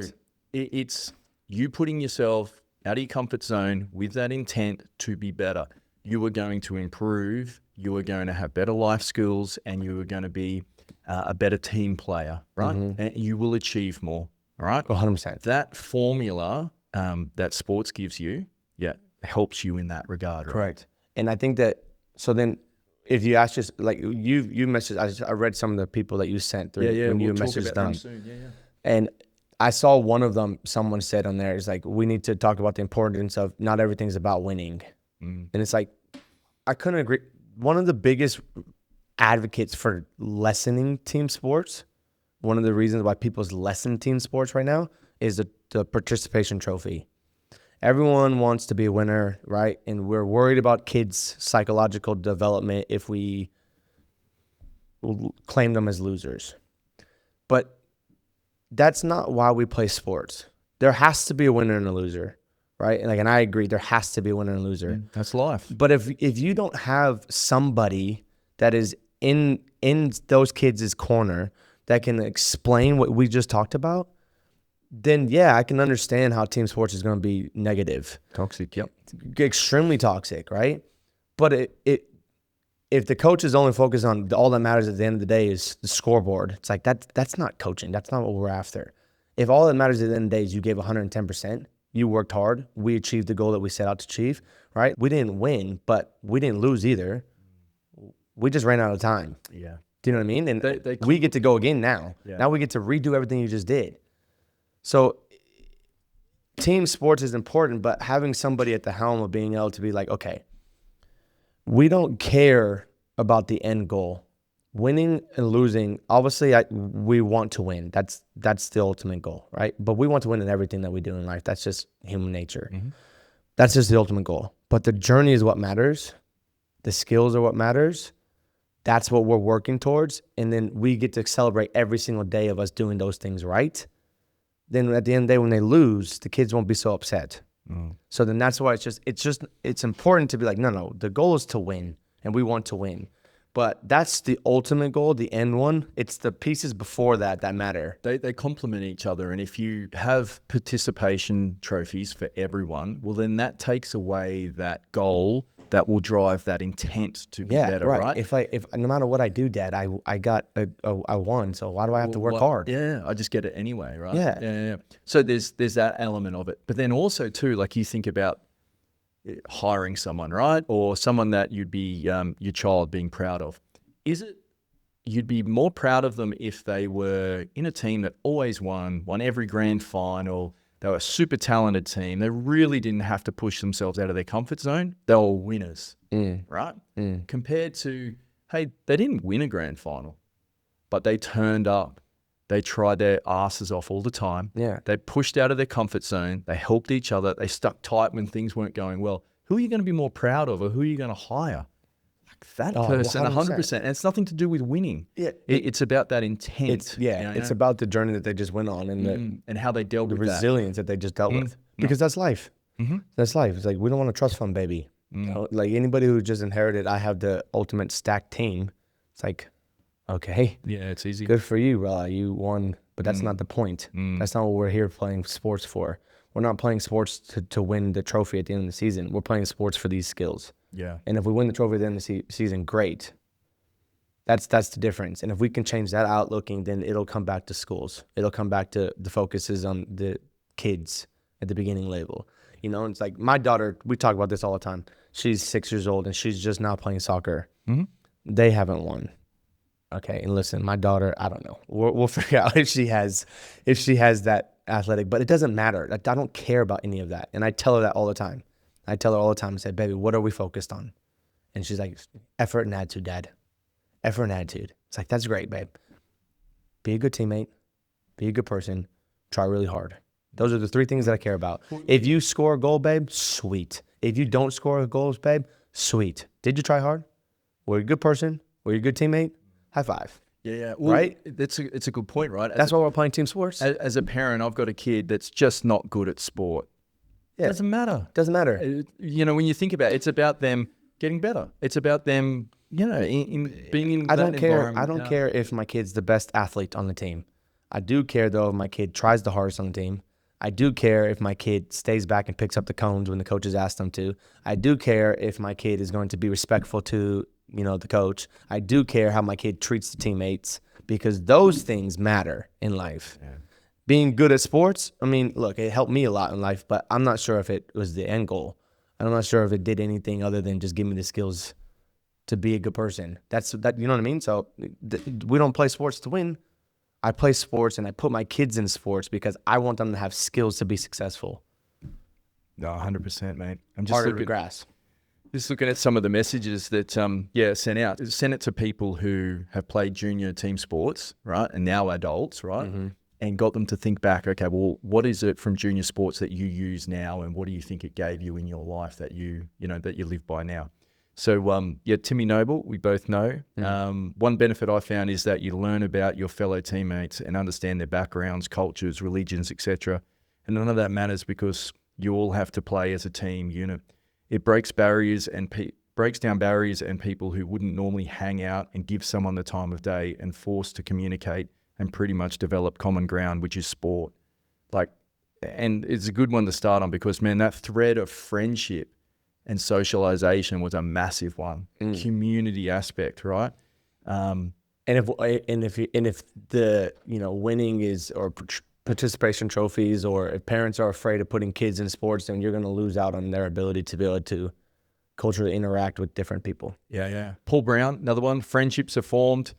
Speaker 3: it's you putting yourself out of your comfort zone with that intent to be better. You are going to improve. You are going to have better life skills, and you are going to be a better team player, right? And you will achieve more. All right?
Speaker 2: 100%.
Speaker 3: That formula that sports gives you, helps you in that regard. Right?
Speaker 2: Correct. And I think that, so then if you ask just, like you messaged, I read some of the people that you sent through when you messaged them.
Speaker 3: Soon.
Speaker 2: And I saw one of them, someone said on there, is like, we need to talk about the importance of not everything's about winning. And it's like, I couldn't agree. One of the biggest advocates for lessening team sports, one of the reasons why people's lessen team sports right now is the participation trophy. Everyone wants to be a winner, right? And we're worried about kids' psychological development if we claim them as losers. But that's not why we play sports. There has to be a winner and a loser, right? And I agree, there has to be a winner and a loser.
Speaker 3: That's life.
Speaker 2: But if you don't have somebody that is in those kids' corner that can explain what we just talked about, then I can understand how team sports is going to be negative.
Speaker 3: Toxic, yep.
Speaker 2: Extremely toxic, right? But if the coach is only focused on all that matters at the end of the day is the scoreboard, it's like that's not coaching. That's not what we're after. If all that matters at the end of the day is you gave 110%, you worked hard, we achieved the goal that we set out to achieve, right? We didn't win, but we didn't lose either. We just ran out of time.
Speaker 3: Yeah.
Speaker 2: Do you know what I mean? And we get to go again now. Yeah. Now we get to redo everything you just did. So team sports is important, but having somebody at the helm of being able to be like, okay, we don't care about the end goal. Winning and losing, obviously we want to win. That's the ultimate goal, right? But we want to win in everything that we do in life. That's just human nature. That's just the ultimate goal. But the journey is what matters. The skills are what matters. that's what we're working towards, and then we get to celebrate every single day of us doing those things right, then at the end of the day when they lose, the kids won't be so upset. So then that's why it's important to be like, no, the goal is to win, and we want to win. But that's the ultimate goal, the end one. It's the pieces before that matter.
Speaker 3: They complement each other. And if you have participation trophies for everyone, well, then that takes away that goal that will drive that intent to be better, right?
Speaker 2: If no matter what I do, Dad, I won. So why do I have to work hard?
Speaker 3: Yeah, I just get it anyway, right?
Speaker 2: Yeah.
Speaker 3: So there's that element of it. But then also too, like you think about hiring someone, right? Or someone that you'd be your child being proud of. Is it you'd be more proud of them if they were in a team that always won every grand final, they were a super talented team, they really didn't have to push themselves out of their comfort zone, they were winners, right? Compared to, hey, they didn't win a grand final, but they turned up, they tried their asses off all the time.
Speaker 2: Yeah.
Speaker 3: They pushed out of their comfort zone. They helped each other. They stuck tight when things weren't going well. Who are you going to be more proud of, or who are you going to hire? Like that person, 100%. And it's nothing to do with winning.
Speaker 2: Yeah.
Speaker 3: It's about that intent.
Speaker 2: It's about the journey that they just went on and
Speaker 3: how they dealt with
Speaker 2: the resilience that they just dealt with. Because that's life. That's life. It's like, we don't want a trust fund baby. Like anybody who just inherited, I have the ultimate stacked team. It's like, okay.
Speaker 3: Yeah, it's easy.
Speaker 2: Good for you, you won. But that's not the point. That's not what we're here playing sports for. We're not playing sports to win the trophy at the end of the season. We're playing sports for these skills.
Speaker 3: Yeah.
Speaker 2: And if we win the trophy at the end of the season, great. That's the difference. And if we can change that outlooking, then it'll come back to schools. It'll come back to the focuses on the kids at the beginning level. You know, it's like my daughter, we talk about this all the time. She's 6 years old and she's just now playing soccer. They haven't won. Okay, and listen, my daughter, I don't know. We'll figure out if she has that athletic, but it doesn't matter. I don't care about any of that. And I tell her that all the time. I say, baby, what are we focused on? And she's like, effort and attitude, Dad. Effort and attitude. It's like, that's great, babe. Be a good teammate. Be a good person. Try really hard. Those are the three things that I care about. If you score a goal, babe, sweet. If you don't score goals, babe, sweet. Did you try hard? Were you a good person? Were you a good teammate? High five.
Speaker 3: Yeah. Well,
Speaker 2: right?
Speaker 3: It's a good point, right?
Speaker 2: That's why we're playing team sports.
Speaker 3: As a parent, I've got a kid that's just not good at sport.
Speaker 2: Yeah.
Speaker 3: Doesn't matter.
Speaker 2: Doesn't matter.
Speaker 3: You know, when you think about it, it's about them getting better. It's about them, you know, in being in that environment.
Speaker 2: I don't care if my kid's the best athlete on the team. I do care, though, if my kid tries the hardest on the team. I do care if my kid stays back and picks up the cones when the coaches ask them to. I do care if my kid is going to be respectful to, the coach. I do care how my kid treats the teammates, because those things matter in life. Yeah. Being good at sports, I mean, look, it helped me a lot in life, but I'm not sure if it was the end goal. I'm not sure if it did anything other than just give me the skills to be a good person. That's you know what I mean? So we don't play sports to win. I play sports and I put my kids in sports because I want them to have skills to be successful.
Speaker 3: No, 100%, mate. I'm just
Speaker 2: harder to grasp.
Speaker 3: Just looking at some of the messages that sent out. Send it to people who have played junior team sports, right, and now adults, right, and got them to think back. Okay, well, what is it from junior sports that you use now, and what do you think it gave you in your life that you live by now? So, Timmy Noble, we both know. One benefit I found is that you learn about your fellow teammates and understand their backgrounds, cultures, religions, etc. And none of that matters because you all have to play as a team unit. It breaks barriers and breaks down barriers and people who wouldn't normally hang out and give someone the time of day and force to communicate and pretty much develop common ground, which is sport. And it's a good one to start on because, man, that thread of friendship and socialization was a massive one. Community aspect, right?
Speaker 2: And if the winning is or participation trophies, or if parents are afraid of putting kids in sports, then you're going to lose out on their ability to be able to culturally interact with different people.
Speaker 3: Yeah. Paul Brown, another one. Friendships are formed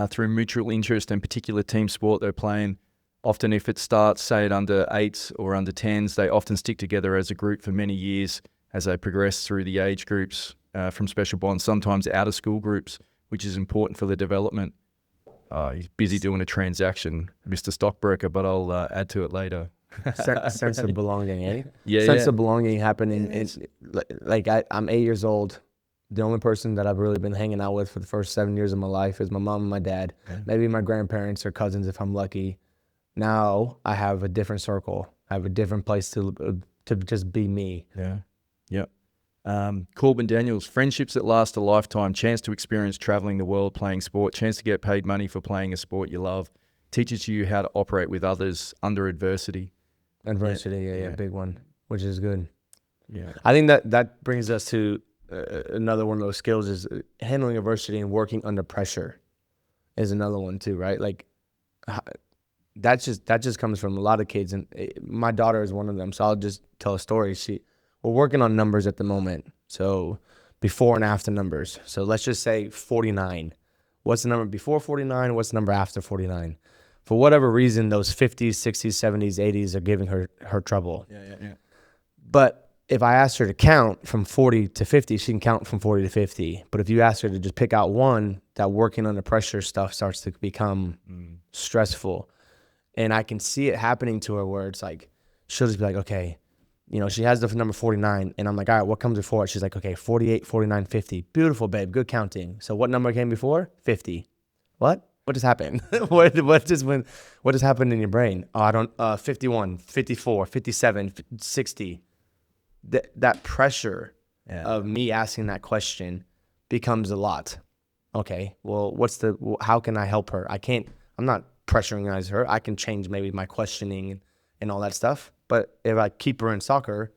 Speaker 3: through mutual interest and particular team sport they're playing. Often, if it starts, say, at under 8s or under 10s, they often stick together as a group for many years as they progress through the age groups from special bonds, sometimes out of school groups, which is important for their development. He's busy doing a transaction, Mr. Stockbroker, but I'll add to it later.
Speaker 2: Sense of belonging, eh?
Speaker 3: Yeah.
Speaker 2: Sense of belonging happening. I'm 8 years old. the only person that I've really been hanging out with for the first 7 years of my life is my mom and my dad, maybe my grandparents or cousins if I'm lucky. Now I have a different circle. I have a different place to just be me.
Speaker 3: Yeah. Yep. Corbin Daniels, friendships that last a lifetime, chance to experience traveling the world playing sport, chance to get paid money for playing a sport you love, teaches you how to operate with others under adversity.
Speaker 2: Adversity, yeah, big one, which is good.
Speaker 3: Yeah.
Speaker 2: I think that brings us to another one of those skills is handling adversity and working under pressure is another one too, right? Like that just comes from a lot of kids, and my daughter is one of them. So I'll just tell a story. We're working on numbers at the moment, so before and after numbers. So let's just say 49. What's the number before 49? What's the number after 49? For whatever reason, those 50s, 60s, 70s, 80s are giving her trouble.
Speaker 3: Yeah.
Speaker 2: But if I asked her to count from 40 to 50, she can count from 40 to 50. But if you ask her to just pick out one, that working under pressure stuff starts to become stressful. And I can see it happening to her where it's like, she'll just be like, okay, she has the number 49. And I'm like, all right, what comes before it? She's like, okay, 48, 49, 50. Beautiful, babe. Good counting. So what number came before? 50. What? What just happened? What just happened in your brain? Oh, I don't, 51, 54, 57, 60. That pressure of me asking that question becomes a lot. Okay, well, how can I help her? I'm not pressuring her. I can change maybe my questioning and all that stuff. But if I keep her in soccer,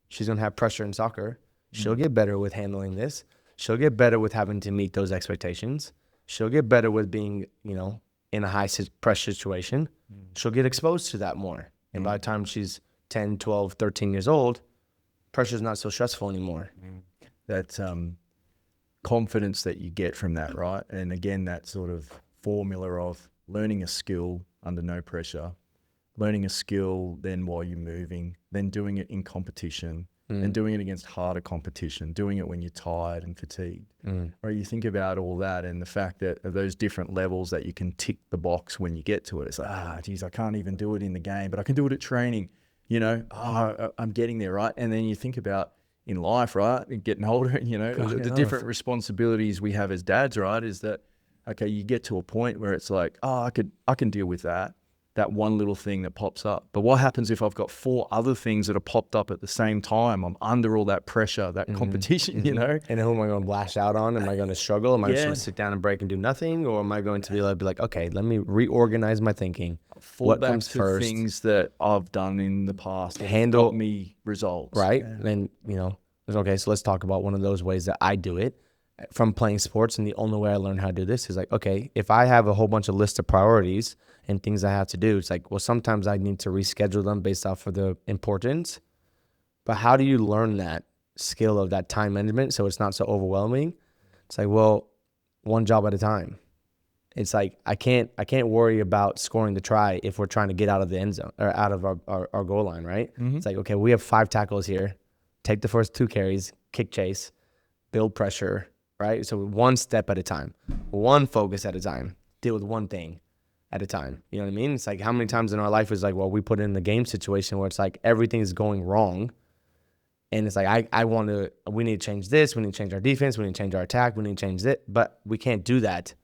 Speaker 2: she's going to have pressure in soccer. She'll get better with handling this. She'll get better with having to meet those expectations. She'll get better with being, in a high pressure situation. She'll get exposed to that more. And by the time she's 10, 12, 13 years old, pressure's not so stressful anymore.
Speaker 3: That confidence that you get from that, right? And again, that sort of formula of learning a skill under no pressure, learning a skill then while you're moving, then doing it in competition, and doing it against harder competition, doing it when you're tired and fatigued. Right? You think about all that and the fact that those different levels that you can tick the box when you get to it. It's like, geez, I can't even do it in the game, but I can do it at training. I'm getting there, right? And then you think about in life, right, getting older, the different responsibilities we have as dads, right, is that, okay, you get to a point where it's like, I can deal with that one little thing that pops up. But what happens if I've got 4 other things that are popped up at the same time? I'm under all that pressure, that competition,
Speaker 2: And who am I going to lash out on? Am I going to struggle? Am I just going to sit down and break and do nothing? Or am I going to be like, okay, let me reorganize my thinking.
Speaker 3: What comes first? Things that I've done in the past that
Speaker 2: handle
Speaker 3: got me results.
Speaker 2: Right? Yeah. And, okay, so let's talk about one of those ways that I do it from playing sports. And the only way I learned how to do this is like, okay, if I have a whole bunch of list of priorities and things I have to do, it's like, well, sometimes I need to reschedule them based off of the importance. But how do you learn that skill of that time management so it's not so overwhelming? It's like, well, one job at a time. It's like I can't worry about scoring the try if we're trying to get out of the end zone or out of our goal line, right? It's like, okay, we have 5 tackles here. Take the first 2 carries, kick chase, build pressure, right? So one step at a time, one focus at a time, deal with one thing at a time. You know what I mean? It's like how many times in our life is like, well, we put in the game situation where it's like everything is going wrong. And it's like, we need to change this. We need to change our defense. We need to change our attack. We need to change it. But we can't do that.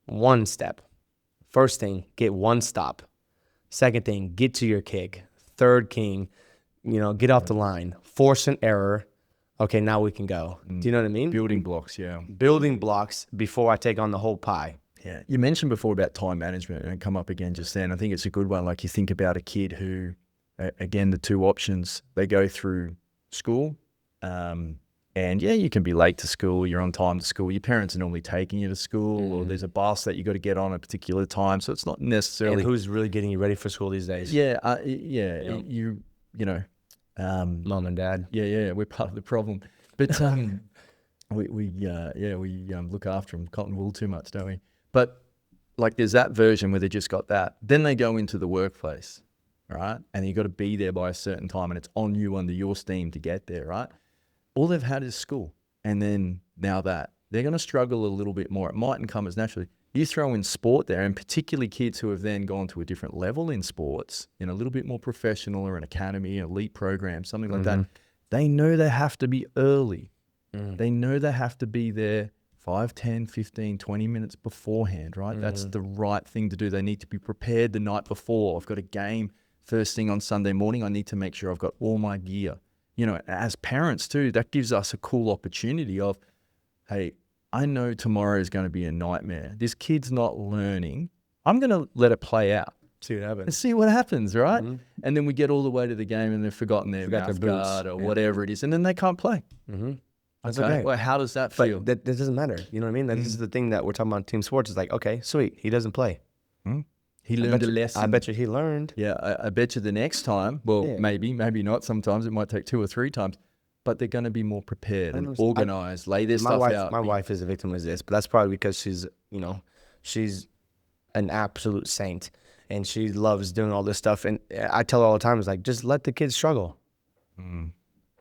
Speaker 2: One step. First thing, get one stop. Second thing, get to your kick. Third thing, get off the line. Force an error. Okay, now we can go. Do you know what I mean?
Speaker 3: Building blocks, yeah.
Speaker 2: Building blocks before I take on the whole pie.
Speaker 3: Yeah. You mentioned before about time management and come up again just then. I think it's a good one. Like you think about a kid who, again, the 2 options, they go through school. And yeah, you can be late to school. You're on time to school. Your parents are normally taking you to school or there's a bus that you got to get on at a particular time. So it's not necessarily.
Speaker 2: And who's really getting you ready for school these days?
Speaker 3: Yeah.
Speaker 2: Mom and dad.
Speaker 3: Yeah. We're part of the problem. But we look after them, cotton wool too much, don't we? But like there's that version where they just got that. Then they go into the workplace, right? And you got to be there by a certain time and it's on you under your steam to get there, right? All they've had is school. And then now that they're going to struggle a little bit more. It mightn't come as naturally. You throw in sport there, and particularly kids who have then gone to a different level in sports, in a little bit more professional or an academy, elite program, something like that. They know they have to be early They know they have to be there 5, 10, 15, 20 minutes beforehand, right? That's the right thing to do. They need to be prepared the night before. I've got a game first thing on Sunday morning. I need to make sure I've got all my gear. You know, as parents too, that gives us a cool opportunity of, hey, I know tomorrow is going to be a nightmare. This kid's not learning. I'm going to let it play out.
Speaker 2: See what happens.
Speaker 3: And see what happens, right? And then we get all the way to the game and they've forgotten their mouth
Speaker 2: their
Speaker 3: guard or whatever it is. And then they can't play.
Speaker 2: That's okay.
Speaker 3: Well, how does that feel?
Speaker 2: But that doesn't matter. You know what I mean? This is the thing that we're talking about team sports. Is like, okay, sweet. He doesn't play.
Speaker 3: He learned a lesson.
Speaker 2: I bet you he learned.
Speaker 3: Yeah, I bet you the next time, well, maybe not. Sometimes it might take 2 or 3 times, but they're going to be more prepared and organized, lay their stuff out.
Speaker 2: My wife is a victim of this, but that's probably because she's an absolute saint and she loves doing all this stuff. And I tell her all the time, it's like, just let the kids struggle.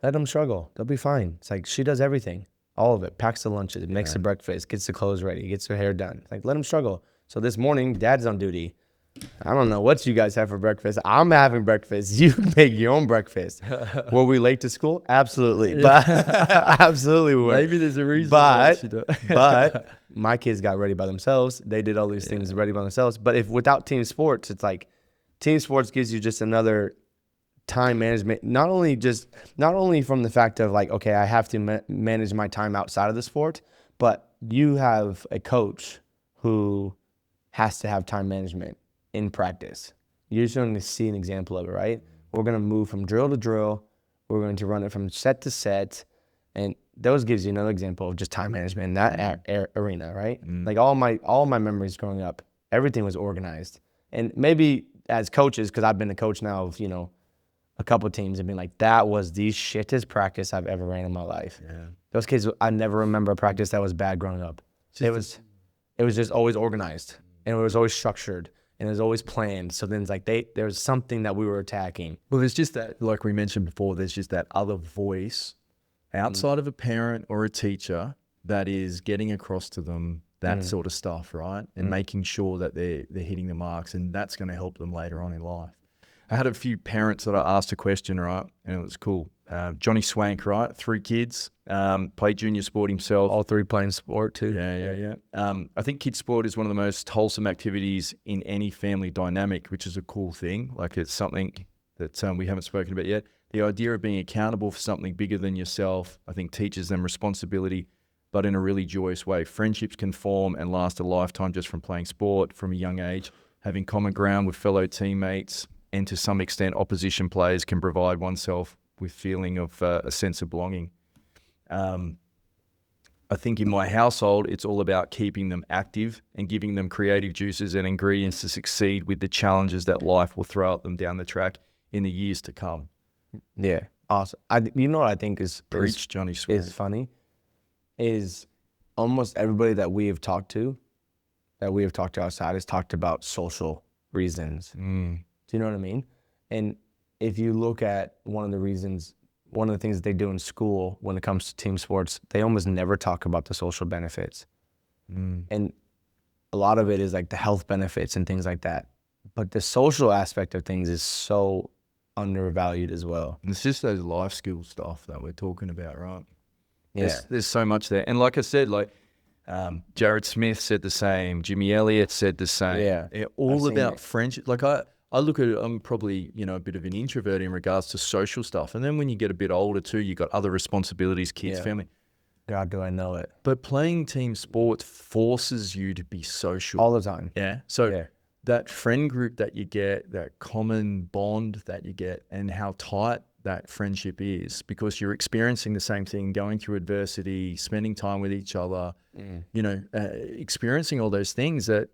Speaker 2: Let them struggle. They'll be fine. It's like she does everything, all of it, packs the lunches, makes the breakfast, gets the clothes ready, gets her hair done. It's like, let them struggle. So this morning, Dad's on duty. I don't know what you guys have for breakfast. I'm having breakfast. You make your own breakfast. Were we late to school? Absolutely. But absolutely we were.
Speaker 3: Maybe there's a reason.
Speaker 2: But my kids got ready by themselves. They did all these things ready by themselves. But if without team sports, it's like team sports gives you just another time management. Not only from the fact of like, okay, I have to manage my time outside of the sport, but you have a coach who has to have time management in practice. You're just going to see an example of it, right? We're going to move from drill to drill. We're going to run it from set to set. And those gives you another example of just time management in that arena, right? Like all my memories growing up, everything was organized. And maybe as coaches, because I've been a coach now of, a couple of teams and been like, that was the shittest practice I've ever ran in my life. Yeah. Those kids, I never remember a practice that was bad growing up. It was just always organized and it was always structured. And it was always planned. So then it's like there's something that we were attacking.
Speaker 3: Well, there's just that, like we mentioned before, there's just that other voice outside of a parent or a teacher that is getting across to them that sort of stuff, right? And making sure that they're hitting the marks, and that's going to help them later on in life. I had a few parents that I asked a question, right? And it was cool. Johnny Swank, right? 3 kids, played junior sport himself.
Speaker 2: All 3 playing sport too.
Speaker 3: Yeah. I think kids sport is one of the most wholesome activities in any family dynamic, which is a cool thing. Like it's something that we haven't spoken about yet. The idea of being accountable for something bigger than yourself, I think teaches them responsibility, but in a really joyous way. Friendships can form and last a lifetime just from playing sport from a young age. Having common ground with fellow teammates and to some extent opposition players can provide oneself with feeling of a sense of belonging. I think in my household, it's all about keeping them active and giving them creative juices and ingredients to succeed with the challenges that life will throw at them down the track in the years to come.
Speaker 2: Yeah, awesome. You know what I think is
Speaker 3: Johnny Swank.
Speaker 2: Is funny is almost everybody that we have talked to outside has talked about social reasons. Do you know what I mean? And if you look at one of the things that they do in school when it comes to team sports, they almost never talk about the social benefits. And a lot of it is like the health benefits and things like that. But the social aspect of things is so undervalued as well.
Speaker 3: And it's just those life skill stuff that we're talking about, right?
Speaker 2: Yeah.
Speaker 3: There's so much there. And like I said, Jared Smith said the same, Jimmy Elliott said the same.
Speaker 2: Yeah.
Speaker 3: All about friendship. Like I look at it, I'm probably, a bit of an introvert in regards to social stuff. And then when you get a bit older too, you got other responsibilities, kids, family.
Speaker 2: God, do I know it.
Speaker 3: But playing team sports forces you to be social.
Speaker 2: All the time.
Speaker 3: Yeah. So that friend group that you get, that common bond that you get, and how tight that friendship is because you're experiencing the same thing, going through adversity, spending time with each other, experiencing all those things that,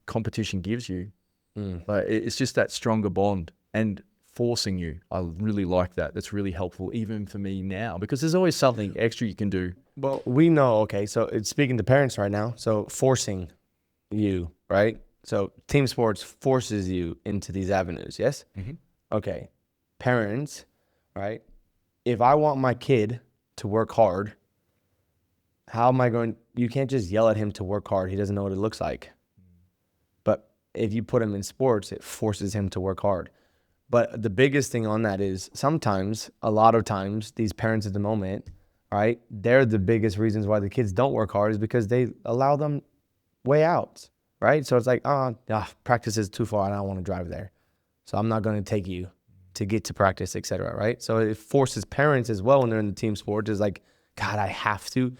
Speaker 3: competition gives you. Like it's just that stronger bond and forcing you. I really like that. That's really helpful even for me now because there's always something extra you can do.
Speaker 2: Well, we know, okay, so it's speaking to parents right now, so forcing you, right? So team sports forces you into these avenues, yes? Okay, parents, right? If I want my kid to work hard, you can't just yell at him to work hard. He doesn't know what it looks like. But if you put him in sports, it forces him to work hard. But the biggest thing on that is a lot of times, these parents at the moment right? They're the biggest reasons why the kids don't work hard is because they allow them way out, right? So it's like, practice is too far. I don't want to drive there. So I'm not going to take you to get to practice, et cetera, right? So it forces parents as well when they're in the team sport. It's like, God, I have to.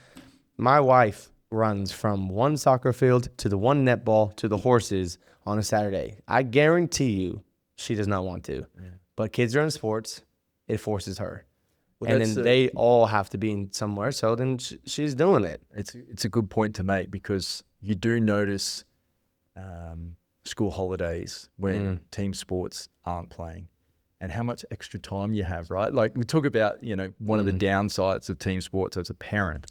Speaker 2: My wife runs from one soccer field to the one netball to the horses on a Saturday. I guarantee you she does not want to. Yeah. But kids are in sports. It forces her. Well, and then they all have to be in somewhere. So then she's doing it.
Speaker 3: It's a good point to make because you do notice school holidays when team sports aren't playing and how much extra time you have, right? Like we talk about, one of the downsides of team sports as a parent.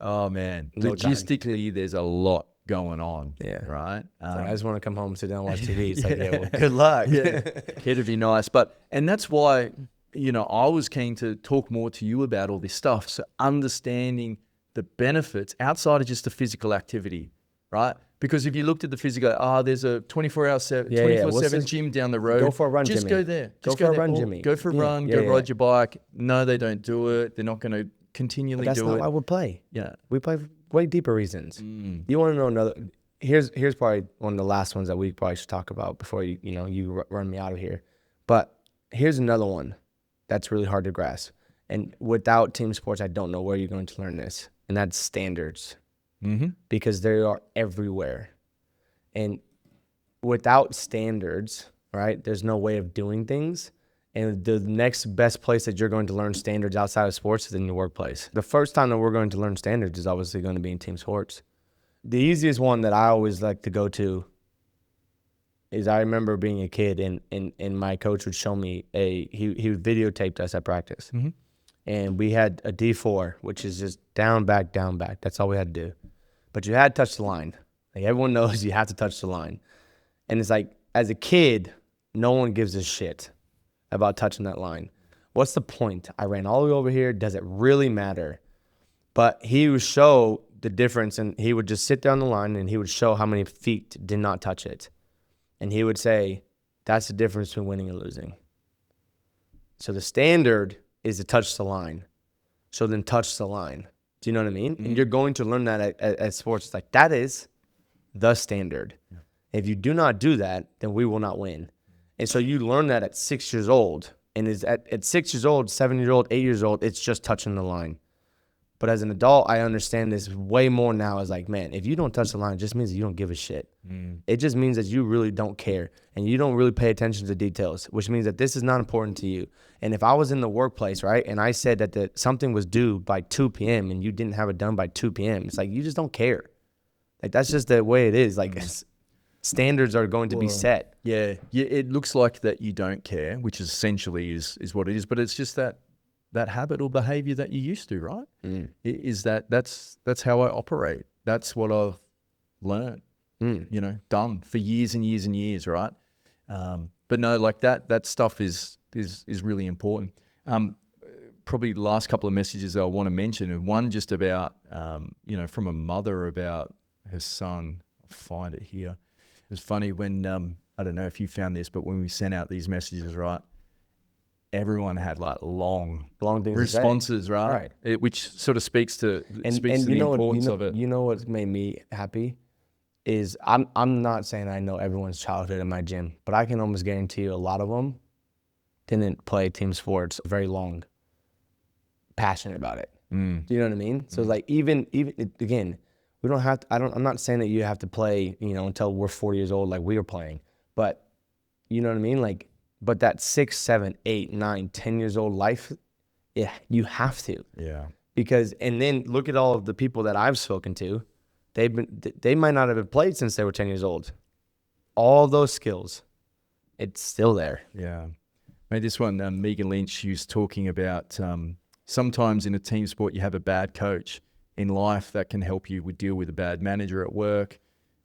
Speaker 3: Oh, man.
Speaker 2: No
Speaker 3: logistically,
Speaker 2: time.
Speaker 3: There's a lot going on.
Speaker 2: Yeah.
Speaker 3: Right?
Speaker 2: I just want to come home, sit down, watch TV. It's like, well, good luck.
Speaker 3: It'd be nice. And that's why, I was keen to talk more to you about all this stuff. So understanding the benefits outside of just the physical activity, right? Because if you looked at the physical, there's a 24/7 gym down the road.
Speaker 2: Go for a run,
Speaker 3: Just
Speaker 2: Jimmy.
Speaker 3: go there.
Speaker 2: Go for a run, Jimmy.
Speaker 3: Go for a run. Go ride your bike. No, they don't do it. They're not going to continually do it.
Speaker 2: That's not why we play.
Speaker 3: Yeah.
Speaker 2: We play for way deeper reasons. You want to know another? Here's probably one of the last ones that we probably should talk about before you run me out of here. But here's another one that's really hard to grasp. And without team sports, I don't know where you're going to learn this. And that's standards. Because they are everywhere. And without standards, right, there's no way of doing things. And the next best place that you're going to learn standards outside of sports is in your workplace. The first time that we're going to learn standards is obviously going to be in team sports. The easiest one that I always like to go to is I remember being a kid and my coach would show me he videotaped us at practice. And we had a D4, which is just down, back, down, back. That's all we had to do. But you had to touch the line. Like everyone knows you have to touch the line. And it's like, as a kid, no one gives a shit about touching that line. What's the point? I ran all the way over here. Does it really matter? But he would show the difference, and he would just sit down the line, and he would show how many feet did not touch it. And he would say, that's the difference between winning and losing. So the standard is to touch the line. So then touch the line. Do you know what I mean? And you're going to learn that at sports. It's like, that is the standard. Yeah. If you do not do that, then we will not win. And so you learn that at 6 years old. And is at 6 years old, 7 years old, 8 years old, it's just touching the line. But as an adult, I understand this way more now. As like, man, if you don't touch the line, it just means that you don't give a shit. It just means that you really don't care. And you don't really pay attention to details, which means that this is not important to you. And if I was in the workplace, right, and I said that something was due by 2 p.m. and you didn't have it done by 2 p.m., it's like you just don't care. Like, that's just the way it is. Like, standards are going to be set.
Speaker 3: Yeah, it looks like that you don't care, which is essentially is what it is. But it's just that habit or behavior that you used to, right? Is that's how I operate. That's what I've learned, done for years and years and years, right? But no, like that stuff is really important. Probably the last couple of messages I want to mention, and one just about, from a mother about her son. I'll find it here. It was funny when, I don't know if you found this, but when we sent out these messages, right, everyone had like long
Speaker 2: things
Speaker 3: responses, right? Which sort of speaks to the importance of it.
Speaker 2: You know what's made me happy is I'm not saying I know everyone's childhood in my gym, but I can almost guarantee you a lot of them didn't play team sports very long, passionate about it. Do you know what I mean? So like even again, we don't have to, I'm not saying that you have to play, until we're 40 years old like we were playing, but you know what I mean? Like, but that 6, 7, 8, 9, 10 years old life, you have to.
Speaker 3: Yeah.
Speaker 2: Because, and then look at all of the people that I've spoken to, they might not have played since they were 10 years old. All those skills, it's still there.
Speaker 3: Yeah. Mate, this one, Megan Lynch, she was talking about sometimes in a team sport you have a bad coach. In life, that can help you deal with a bad manager at work,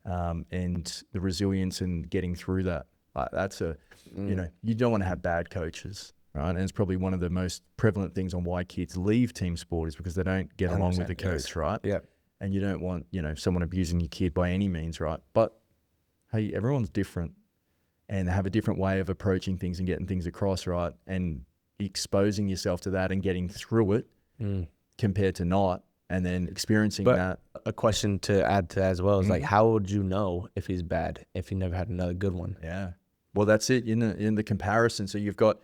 Speaker 3: and the resilience and getting through that. Like that's you don't want to have bad coaches, right? And it's probably one of the most prevalent things on why kids leave team sport is because they don't get along with the coach, right?
Speaker 2: Yeah.
Speaker 3: And you don't want, someone abusing your kid by any means, right? But hey, everyone's different and have a different way of approaching things and getting things across, right? And exposing yourself to that and getting through it compared to not, and then experiencing
Speaker 2: But
Speaker 3: that.
Speaker 2: a question to add to that as well is like, how would you know if he's bad if he never had another good one?
Speaker 3: Yeah. Well, that's it in the comparison. So you've got,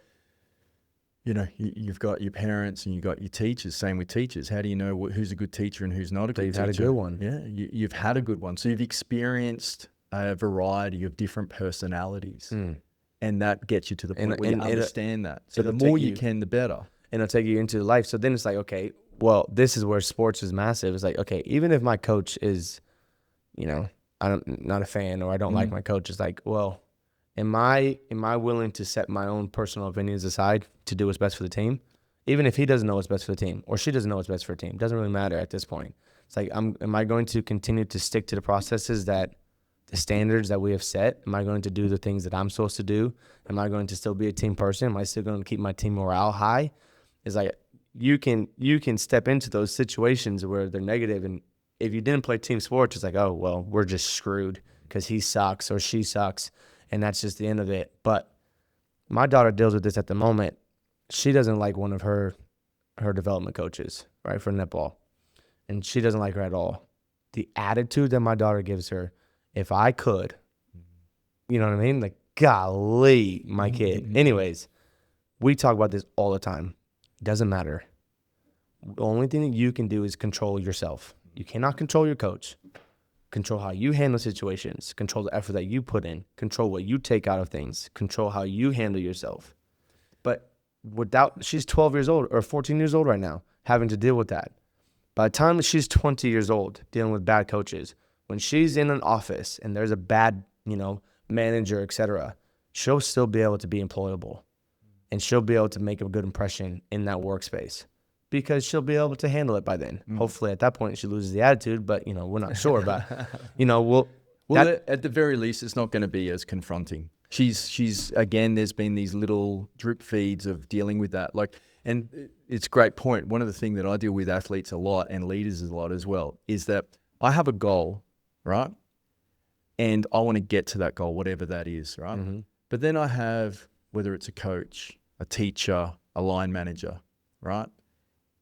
Speaker 3: you've got your parents and you've got your teachers. Same with teachers. How do you know who's a good teacher and who's not a good
Speaker 2: You've
Speaker 3: teacher?
Speaker 2: had a good one.
Speaker 3: Yeah, you've had a good one. So you've experienced a variety of different personalities, and that gets you to the point where you understand that. So the more you can, the better.
Speaker 2: And it'll take you into life. So then it's like, okay, well, this is where sports is massive. It's like, okay, even if my coach is, not a fan, or I don't like my coach, it's like, well, am I willing to set my own personal opinions aside to do what's best for the team? Even if he doesn't know what's best for the team, or she doesn't know what's best for the team, doesn't really matter at this point. It's like, am I going to continue to stick to the processes the standards that we have set? Am I going to do the things that I'm supposed to do? Am I going to still be a team person? Am I still going to keep my team morale high? It's like, you can step into those situations where they're negative, and if you didn't play team sports, it's like, oh, well, we're just screwed because he sucks or she sucks, and that's just the end of it. But my daughter deals with this at the moment. She doesn't like one of her development coaches, right, for netball, and she doesn't like her at all. The attitude that my daughter gives her, if I could, you know what I mean? Like, golly, my kid. Anyways, we talk about this all the time. Doesn't matter. The only thing that you can do is control yourself. You cannot control your coach. Control how you handle situations. Control the effort that you put in. Control what you take out of things. Control how you handle yourself. But she's 12 years old or 14 years old right now, having to deal with that. By the time that she's 20 years old, dealing with bad coaches, when she's in an office and there's a bad, manager, etc., she'll still be able to be employable. And she'll be able to make a good impression in that workspace because she'll be able to handle it by then. Hopefully at that point she loses the attitude, but, we're not sure. But,
Speaker 3: At the very least, it's not going to be as confronting. She's again, there's been these little drip feeds of dealing with that. And it's a great point. One of the things that I deal with athletes a lot and leaders a lot as well is that I have a goal, right? And I want to get to that goal, whatever that is, right? Mm-hmm. But then I have, whether it's a coach, a teacher, a line manager, right?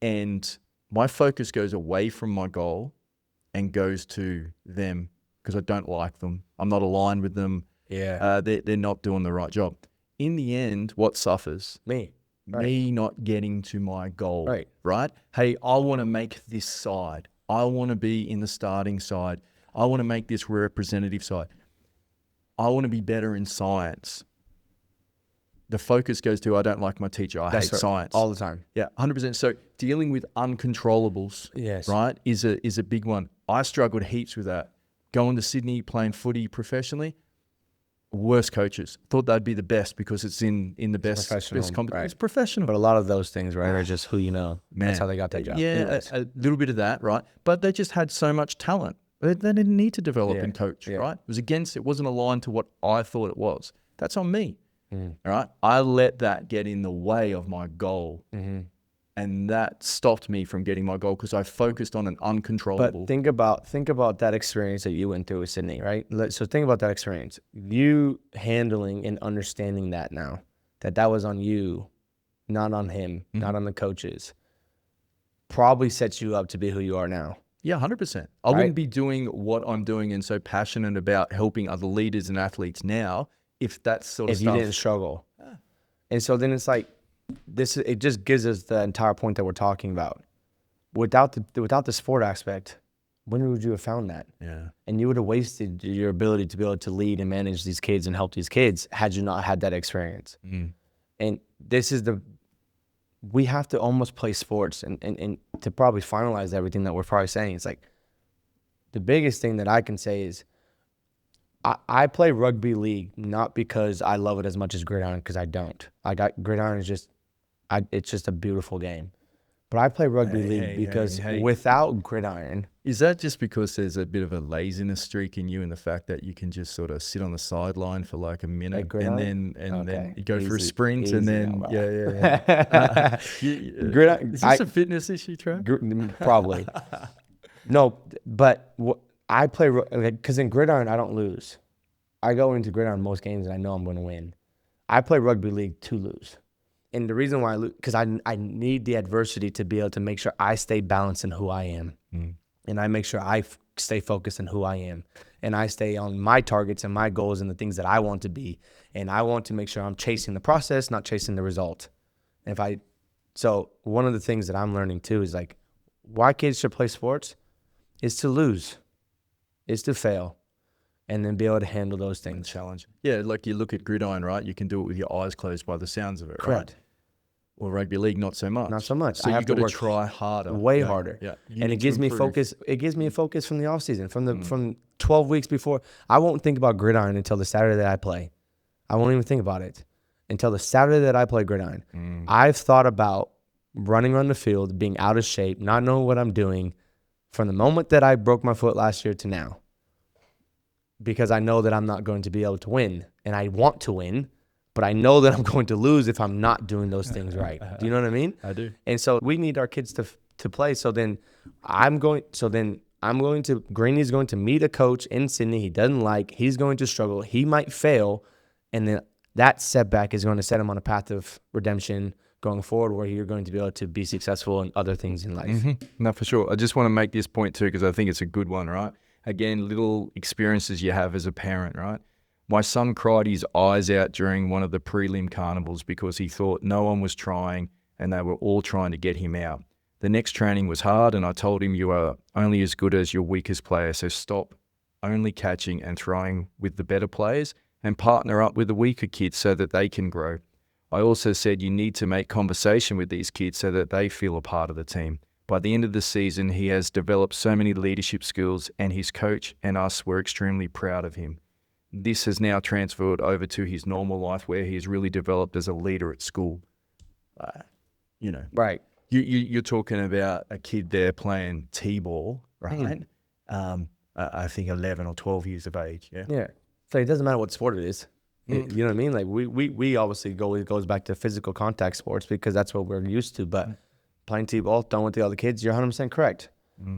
Speaker 3: And my focus goes away from my goal and goes to them because I don't like them. I'm not aligned with them.
Speaker 2: Yeah.
Speaker 3: They're not doing the right job. In the end, what suffers?
Speaker 2: Me. Right.
Speaker 3: Me not getting to my goal,
Speaker 2: right?
Speaker 3: Hey, I want to make this side. I want to be in the starting side. I want to make this representative side. I want to be better in science. The focus goes to, I don't like my teacher. I hate science.
Speaker 2: All the time.
Speaker 3: Yeah, 100%. So dealing with uncontrollables, right, is a big one. I struggled heaps with that. Going to Sydney, playing footy professionally, worst coaches. Thought they'd be the best because it's in the best competition. Right. It's professional.
Speaker 2: But a lot of those things, right, are just who you know. Man, that's how they got their job.
Speaker 3: Yeah, a little bit of that, right? But they just had so much talent. They didn't need to develop and coach, right? It wasn't aligned to what I thought it was. That's on me. All right. I let that get in the way of my goal. Mm-hmm. And that stopped me from getting my goal because I focused on an uncontrollable.
Speaker 2: But think about that experience that you went through with Sydney, right? So think about that experience. You handling and understanding that now, that was on you, not on him, not on the coaches, probably sets you up to be who you are now.
Speaker 3: Yeah, 100%. I wouldn't be doing what I'm doing and so passionate about helping other leaders and athletes now if that sort of stuff.
Speaker 2: If you didn't struggle. Yeah. And so then it's like, it just gives us the entire point that we're talking about. Without the sport aspect, when would you have found that? Yeah. And you would have wasted your ability to be able to lead and manage these kids and help these kids had you not had that experience. And this is we have to almost play sports and to probably finalize everything that we're probably saying. It's like the biggest thing that I can say is I play rugby league not because I love it as much as gridiron, because I don't. Gridiron is it's just a beautiful game. But I play rugby league because without gridiron.
Speaker 3: Is that just because there's a bit of a laziness streak in you and the fact that you can just sort of sit on the sideline for like a minute and then you go for a sprint and then gridiron, is this a fitness issue, Trev?
Speaker 2: Probably. No, but I play because in gridiron I don't lose. I go into gridiron most games and I know I'm going to win. I play rugby league to lose. And the reason why because I need the adversity to be able to make sure I stay balanced in who I am. And I make sure I stay focused in who I am. And I stay on my targets and my goals and the things that I want to be. And I want to make sure I'm chasing the process, not chasing the result. So one of the things that I'm learning too is like, why kids should play sports is to lose, is to fail, and then be able to handle those things.
Speaker 3: Challenge. Yeah, like you look at gridiron, right? You can do it with your eyes closed by the sounds of it,
Speaker 2: Correct.
Speaker 3: Right? Or rugby league, not so much.
Speaker 2: Not so much.
Speaker 3: So
Speaker 2: I have
Speaker 3: you've got
Speaker 2: to
Speaker 3: to
Speaker 2: work
Speaker 3: try harder.
Speaker 2: way harder.
Speaker 3: Yeah.
Speaker 2: And it gives me focus. It gives me a focus from the off season, from 12 weeks before. I won't think about gridiron until the Saturday that I play. I won't even think about it until the Saturday that I play gridiron. I've thought about running on the field, being out of shape, not knowing what I'm doing from the moment that I broke my foot last year to now. Because I know that I'm not going to be able to win. And I want to win, but I know that I'm going to lose if I'm not doing those things right. Do you know what I mean?
Speaker 3: I do.
Speaker 2: And so we need our kids to play. So then Greeny's going to meet a coach in Sydney he doesn't like. He's going to struggle. He might fail. And then that setback is going to set him on a path of redemption going forward, where you're going to be able to be successful in other things in life.
Speaker 3: No, for sure. I just want to make this point too, because I think it's a good one, right? Again, little experiences you have as a parent, right? My son cried his eyes out during one of the prelim carnivals because he thought no one was trying and they were all trying to get him out. The next training was hard, and I told him, you are only as good as your weakest player, so stop only catching and throwing with the better players and partner up with the weaker kids so that they can grow. I also said you need to make conversation with these kids so that they feel a part of the team. By the end of the season, he has developed so many leadership skills, and his coach and us were extremely proud of him. This has now transferred over to his normal life, where he has really developed as a leader at school.
Speaker 2: Right.
Speaker 3: You're talking about a kid there playing T-ball, right? I think 11 or 12 years of age. Yeah.
Speaker 2: Yeah. So it doesn't matter what sport it is. You know what I mean? Like we obviously it goes back to physical contact sports because that's what we're used to. But playing T-ball, throwing with the other kids, you're 100% correct.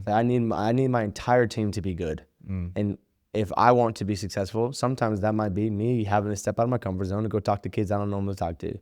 Speaker 2: I need my entire team to be good. And if I want to be successful, sometimes that might be me having to step out of my comfort zone and go talk to kids I don't normally talk to.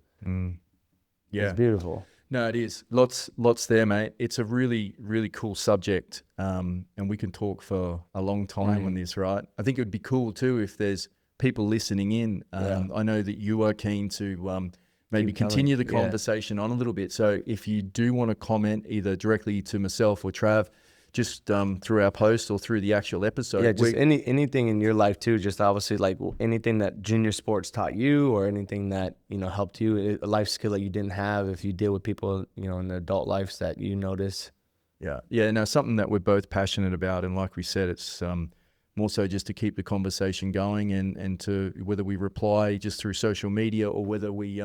Speaker 3: Yeah.
Speaker 2: It's beautiful.
Speaker 3: No, it is. Lots there, mate. It's a really, really cool subject. And we can talk for a long time on this, right? I think it would be cool too if there's people listening in. I know that you are keen to maybe continue the conversation on a little bit. So if you do want to comment either directly to myself or Trav, just through our post or through the actual episode.
Speaker 2: Yeah, just anything in your life too. Just obviously like anything that junior sports taught you, or anything that helped you, a life skill that you didn't have. If you deal with people in the adult lives that you notice.
Speaker 3: Yeah. No, something that we're both passionate about, and like we said, it's more so just to keep the conversation going, and to whether we reply just through social media or whether we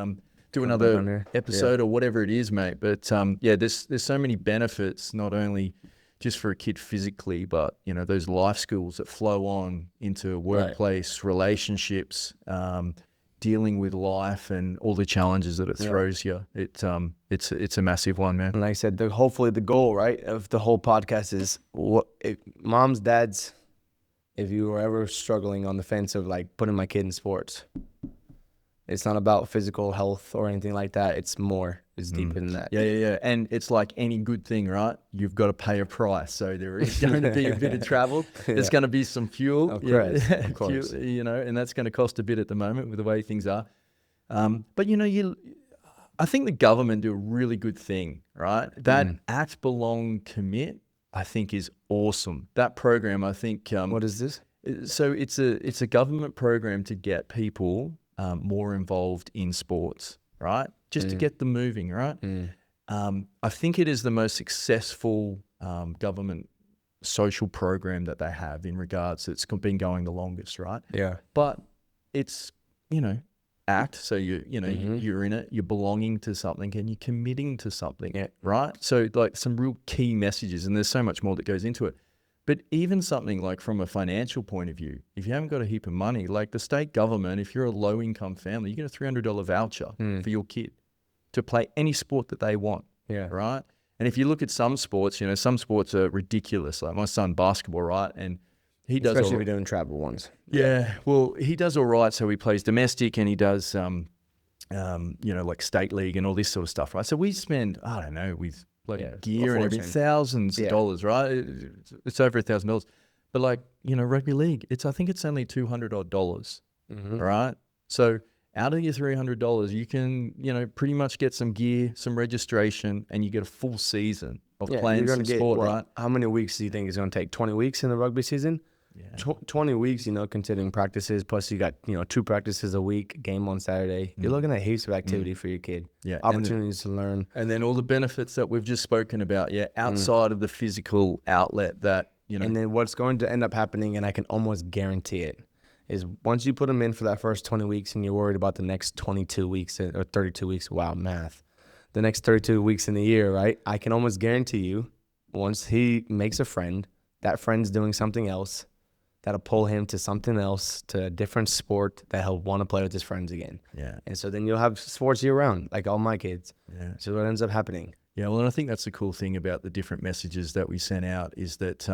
Speaker 3: do another episode or whatever it is, mate. But there's so many benefits, not only just for a kid physically, but those life skills that flow on into workplace, relationships, dealing with life and all the challenges that it throws you. It's a massive one, man.
Speaker 2: And like I said, hopefully the goal, right, of the whole podcast is moms, dads, if you were ever struggling on the fence of like putting my kid in sports, it's not about physical health or anything like that. It's more. It's deeper than that.
Speaker 3: Yeah. And it's like any good thing, right? You've got to pay a price. So there is going to be a bit of travel. There's going to be some fuel.
Speaker 2: Of course. Of course.
Speaker 3: And that's going to cost a bit at the moment with the way things are. But I think the government do a really good thing, right? That Act, Belong, Commit, I think is awesome. That program, I think.
Speaker 2: What is this?
Speaker 3: So it's a government program to get people more involved in sports, right? Just to get them moving, right? I think it is the most successful government social program that they have in regards. It's been going the longest, right?
Speaker 2: Yeah.
Speaker 3: But it's act. So you're in it. You're belonging to something, and you're committing to something, right? So like some real key messages, and there's so much more that goes into it. But even something like from a financial point of view, if you haven't got a heap of money, like the state government, if you're a low-income family, you get a $300 voucher for your kid to play any sport that they want, right? And if you look at some sports, some sports are ridiculous. Like my son, basketball, right? And he does
Speaker 2: especially if you're doing travel ones.
Speaker 3: Yeah, well, he does all right. So he plays domestic, and he does like state league and all this sort of stuff, right? So we spend, I don't know, with bloody gear and everything,
Speaker 2: fortune.
Speaker 3: thousands of dollars, right? It's over $1,000. But like, rugby league, I think it's only $200 odd, right? So out of your $300, you can, pretty much get some gear, some registration, and you get a full season of playing some sport, right?
Speaker 2: How many weeks do you think it's going to take? 20 weeks in the rugby season?
Speaker 3: Yeah.
Speaker 2: 20 weeks, considering practices, plus you got, 2 practices a week, game on Saturday. You're looking at heaps of activity for your kid.
Speaker 3: Yeah.
Speaker 2: Opportunities to learn.
Speaker 3: And then all the benefits that we've just spoken about, outside of the physical outlet that,
Speaker 2: And then what's going to end up happening, and I can almost guarantee it, is once you put them in for that first 20 weeks and you're worried about the next 22 weeks or 32 weeks, wow, math, the next 32 weeks in the year, right? I can almost guarantee you, once he makes a friend, that friend's doing something else, that'll pull him to something else, to a different sport that he'll want to play with his friends again.
Speaker 3: Yeah.
Speaker 2: And so then you'll have sports year round, like all my kids.
Speaker 3: Yeah.
Speaker 2: So what ends up happening.
Speaker 3: Yeah, well, and I think that's the cool thing about the different messages that we sent out is that,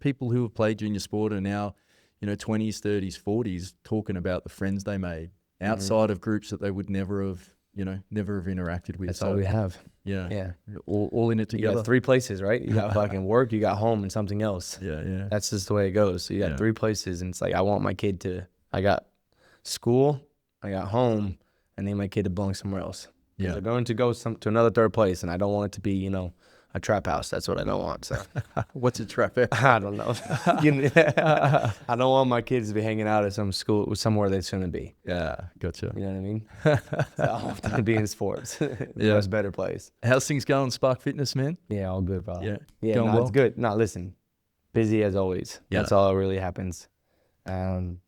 Speaker 3: people who have played junior sport are now, 20s, 30s, 40s, talking about the friends they made outside of groups that they would never have interacted with.
Speaker 2: That's all we have.
Speaker 3: Yeah.
Speaker 2: Yeah.
Speaker 3: All in it
Speaker 2: You
Speaker 3: together.
Speaker 2: got 3 places, right? You got fucking work, you got home, and something else.
Speaker 3: Yeah.
Speaker 2: That's just the way it goes. So you got 3 places, and it's like, I want my kid to, I got school, I got home, and then my kid to belong somewhere else.
Speaker 3: Yeah.
Speaker 2: They're going to go to another third place, and I don't want it to be, a trap house. That's what I don't want. So
Speaker 3: What's a trap house?
Speaker 2: I don't know. I don't want my kids to be hanging out at some school, somewhere they shouldn't be.
Speaker 3: Yeah, gotcha.
Speaker 2: You know what I mean? So I want them to be in sports.
Speaker 3: Yeah.
Speaker 2: Much better place.
Speaker 3: How's things going, SPARQ Fitness, man?
Speaker 2: Yeah, all good, bro.
Speaker 3: Yeah, going
Speaker 2: no,
Speaker 3: well?
Speaker 2: it's good. No, listen, busy as always.
Speaker 3: Yeah.
Speaker 2: That's all that really happens.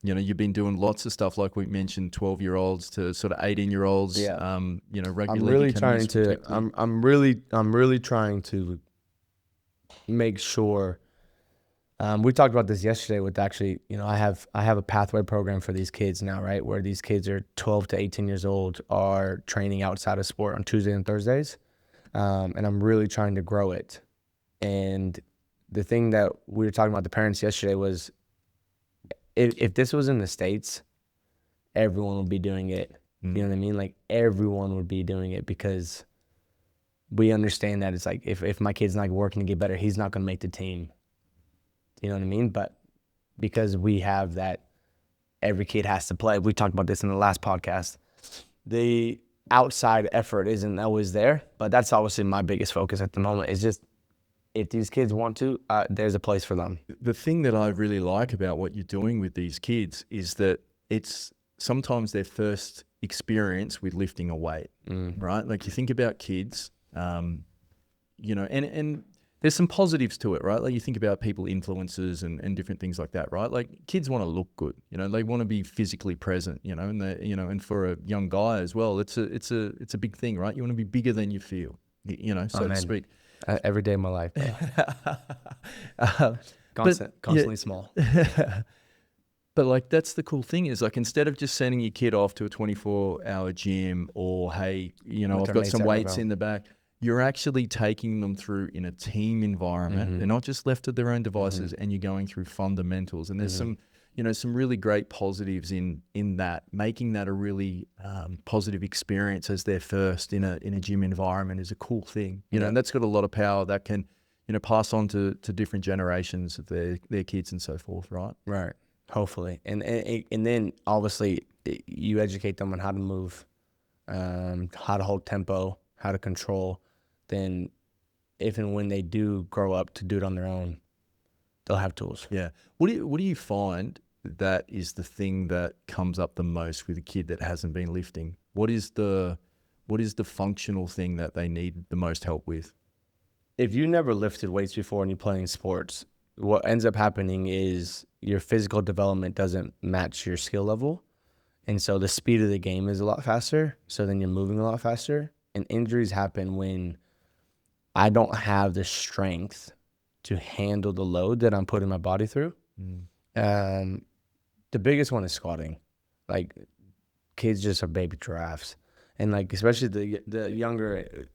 Speaker 3: You've been doing lots of stuff, like we mentioned, 12-year-olds to sort of 18-year-olds.
Speaker 2: Yeah.
Speaker 3: Rugby
Speaker 2: I'm
Speaker 3: league
Speaker 2: really
Speaker 3: academies
Speaker 2: trying to.
Speaker 3: particularly.
Speaker 2: I'm really trying to make sure. We talked about this yesterday with actually. I have a pathway program for these kids now, right? Where these kids are 12 to 18 years old, are training outside of sport on Tuesdays and Thursdays, and I'm really trying to grow it. And the thing that we were talking about the parents yesterday was, if this was in the States, everyone would be doing it. You know what I mean? Like, everyone would be doing it, because we understand that it's like, if my kid's not working to get better, he's not going to make the team. You know what I mean? But because we have that, every kid has to play. We talked about this in the last podcast. The outside effort isn't always there, but that's obviously my biggest focus at the moment. Is just, if these kids want to, there's a place for them.
Speaker 3: The thing that I really like about what you're doing with these kids is that it's sometimes their first experience with lifting a weight, right? Like, you think about kids, and there's some positives to it, right? Like, you think about people, influencers and different things like that, right? Like, kids want to look good, they want to be physically present, and and for a young guy as well, it's a big thing, right? You want to be bigger than you feel, so to speak.
Speaker 2: Every day of my life, constantly small.
Speaker 3: But like, that's the cool thing is, like, instead of just sending your kid off to a 24-hour gym, or, hey, I've got some weights in the back, you're actually taking them through in a team environment. They're not just left to their own devices, and you're going through fundamentals. And there's some really great positives in that, making that a really positive experience as their first in a gym environment is a cool thing. And that's got a lot of power that can, pass on to different generations of their kids and so forth, right?
Speaker 2: Right. Hopefully. And then obviously you educate them on how to move, how to hold tempo, how to control. Then if and when they do grow up to do it on their own, they'll have tools.
Speaker 3: Yeah. What do you find that is the thing that comes up the most with a kid that hasn't been lifting? What is the functional thing that they need the most help with?
Speaker 2: If you never lifted weights before and you're playing sports, what ends up happening is your physical development doesn't match your skill level. And so the speed of the game is a lot faster. So then you're moving a lot faster. And injuries happen when I don't have the strength to handle the load that I'm putting my body through. The biggest one is squatting. Like, kids just are baby giraffes. And like, especially the younger,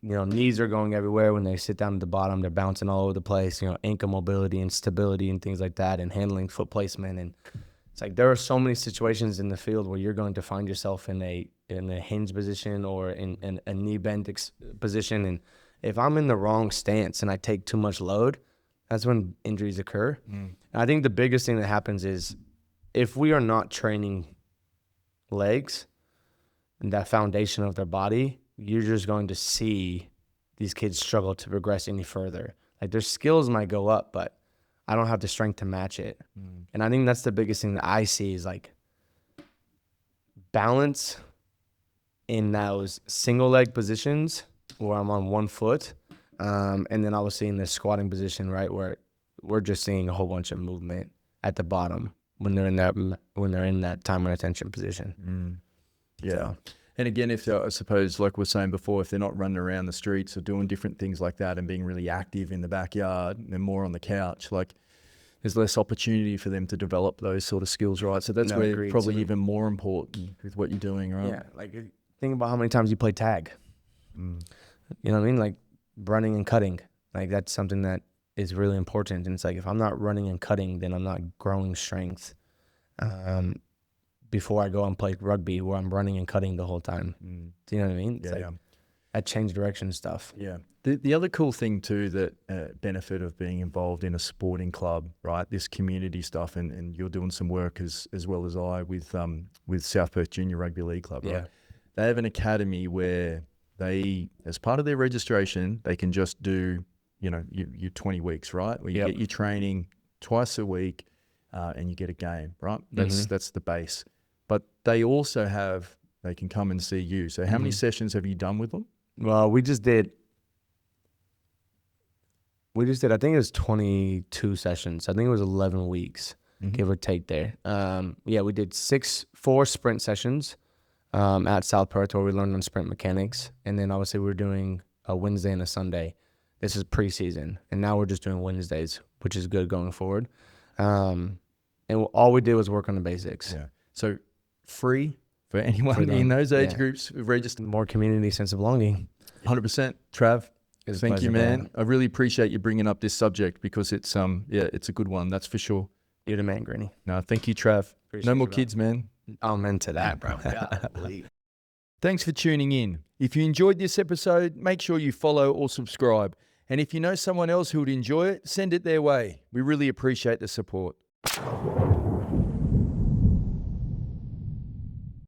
Speaker 2: knees are going everywhere. When they sit down at the bottom, they're bouncing all over the place, ankle mobility and stability and things like that, and handling foot placement. And It's like there are so many situations in the field where you're going to find yourself in a hinge position or in a knee bend position, and if I'm in the wrong stance and I take too much load, that's when injuries occur. And I think the biggest thing that happens is if we are not training legs and that foundation of their body, you're just going to see these kids struggle to progress any further. Like their skills might go up, but I don't have the strength to match it. And I think that's the biggest thing that I see is like balance in those single leg positions where I'm on one foot. And then obviously in the squatting position, right, where we're just seeing a whole bunch of movement at the bottom when they're in that time and attention position.
Speaker 3: Yeah.
Speaker 2: So.
Speaker 3: And again, if I suppose, like we're saying before, if they're not running around the streets or doing different things like that and being really active in the backyard, they're more on the couch, like there's less opportunity for them to develop those sort of skills, right? So that's probably even more important with what you're doing, right?
Speaker 2: Yeah, like think about how many times you play tag. You know what I mean? Like running and cutting. Like that's something that is really important. And it's like if I'm not running and cutting, then I'm not growing strength. Before I go and play rugby where I'm running and cutting the whole time. Do you know what I mean? It's that change direction stuff.
Speaker 3: Yeah. The other cool thing too, that benefit of being involved in a sporting club, right? This community stuff, and you're doing some work as well as I with South Perth Junior Rugby League Club, right?
Speaker 2: Yeah.
Speaker 3: They have an academy where they, as part of their registration, they can just do, your 20 weeks, right? Where you get your training twice a week and you get a game, right? That's the base. But they also they can come and see you. So how many sessions have you done with them?
Speaker 2: Well, we just did, I think it was 22 sessions. I think it was 11 weeks, give or take there. We did 4 sprint sessions at South Perth where we learned on sprint mechanics. And then obviously we're doing a Wednesday and a Sunday. This is preseason. And now we're just doing Wednesdays, which is good going forward. And all we did was work on the basics.
Speaker 3: Yeah. So free for anyone in those age groups. Register.
Speaker 2: More community sense of belonging.
Speaker 3: 100%. Trav, thank you, man.
Speaker 2: Bro.
Speaker 3: I really appreciate you bringing up this subject because it's it's a good one. That's for sure.
Speaker 2: You're the man, Granny.
Speaker 3: No, thank you, Trav.
Speaker 2: Appreciate
Speaker 3: no more
Speaker 2: you,
Speaker 3: kids, man.
Speaker 2: I'm into that, bro.
Speaker 3: Thanks for tuning in. If you enjoyed this episode, make sure you follow or subscribe. And if you know someone else who would enjoy it, send it their way. We really appreciate the support.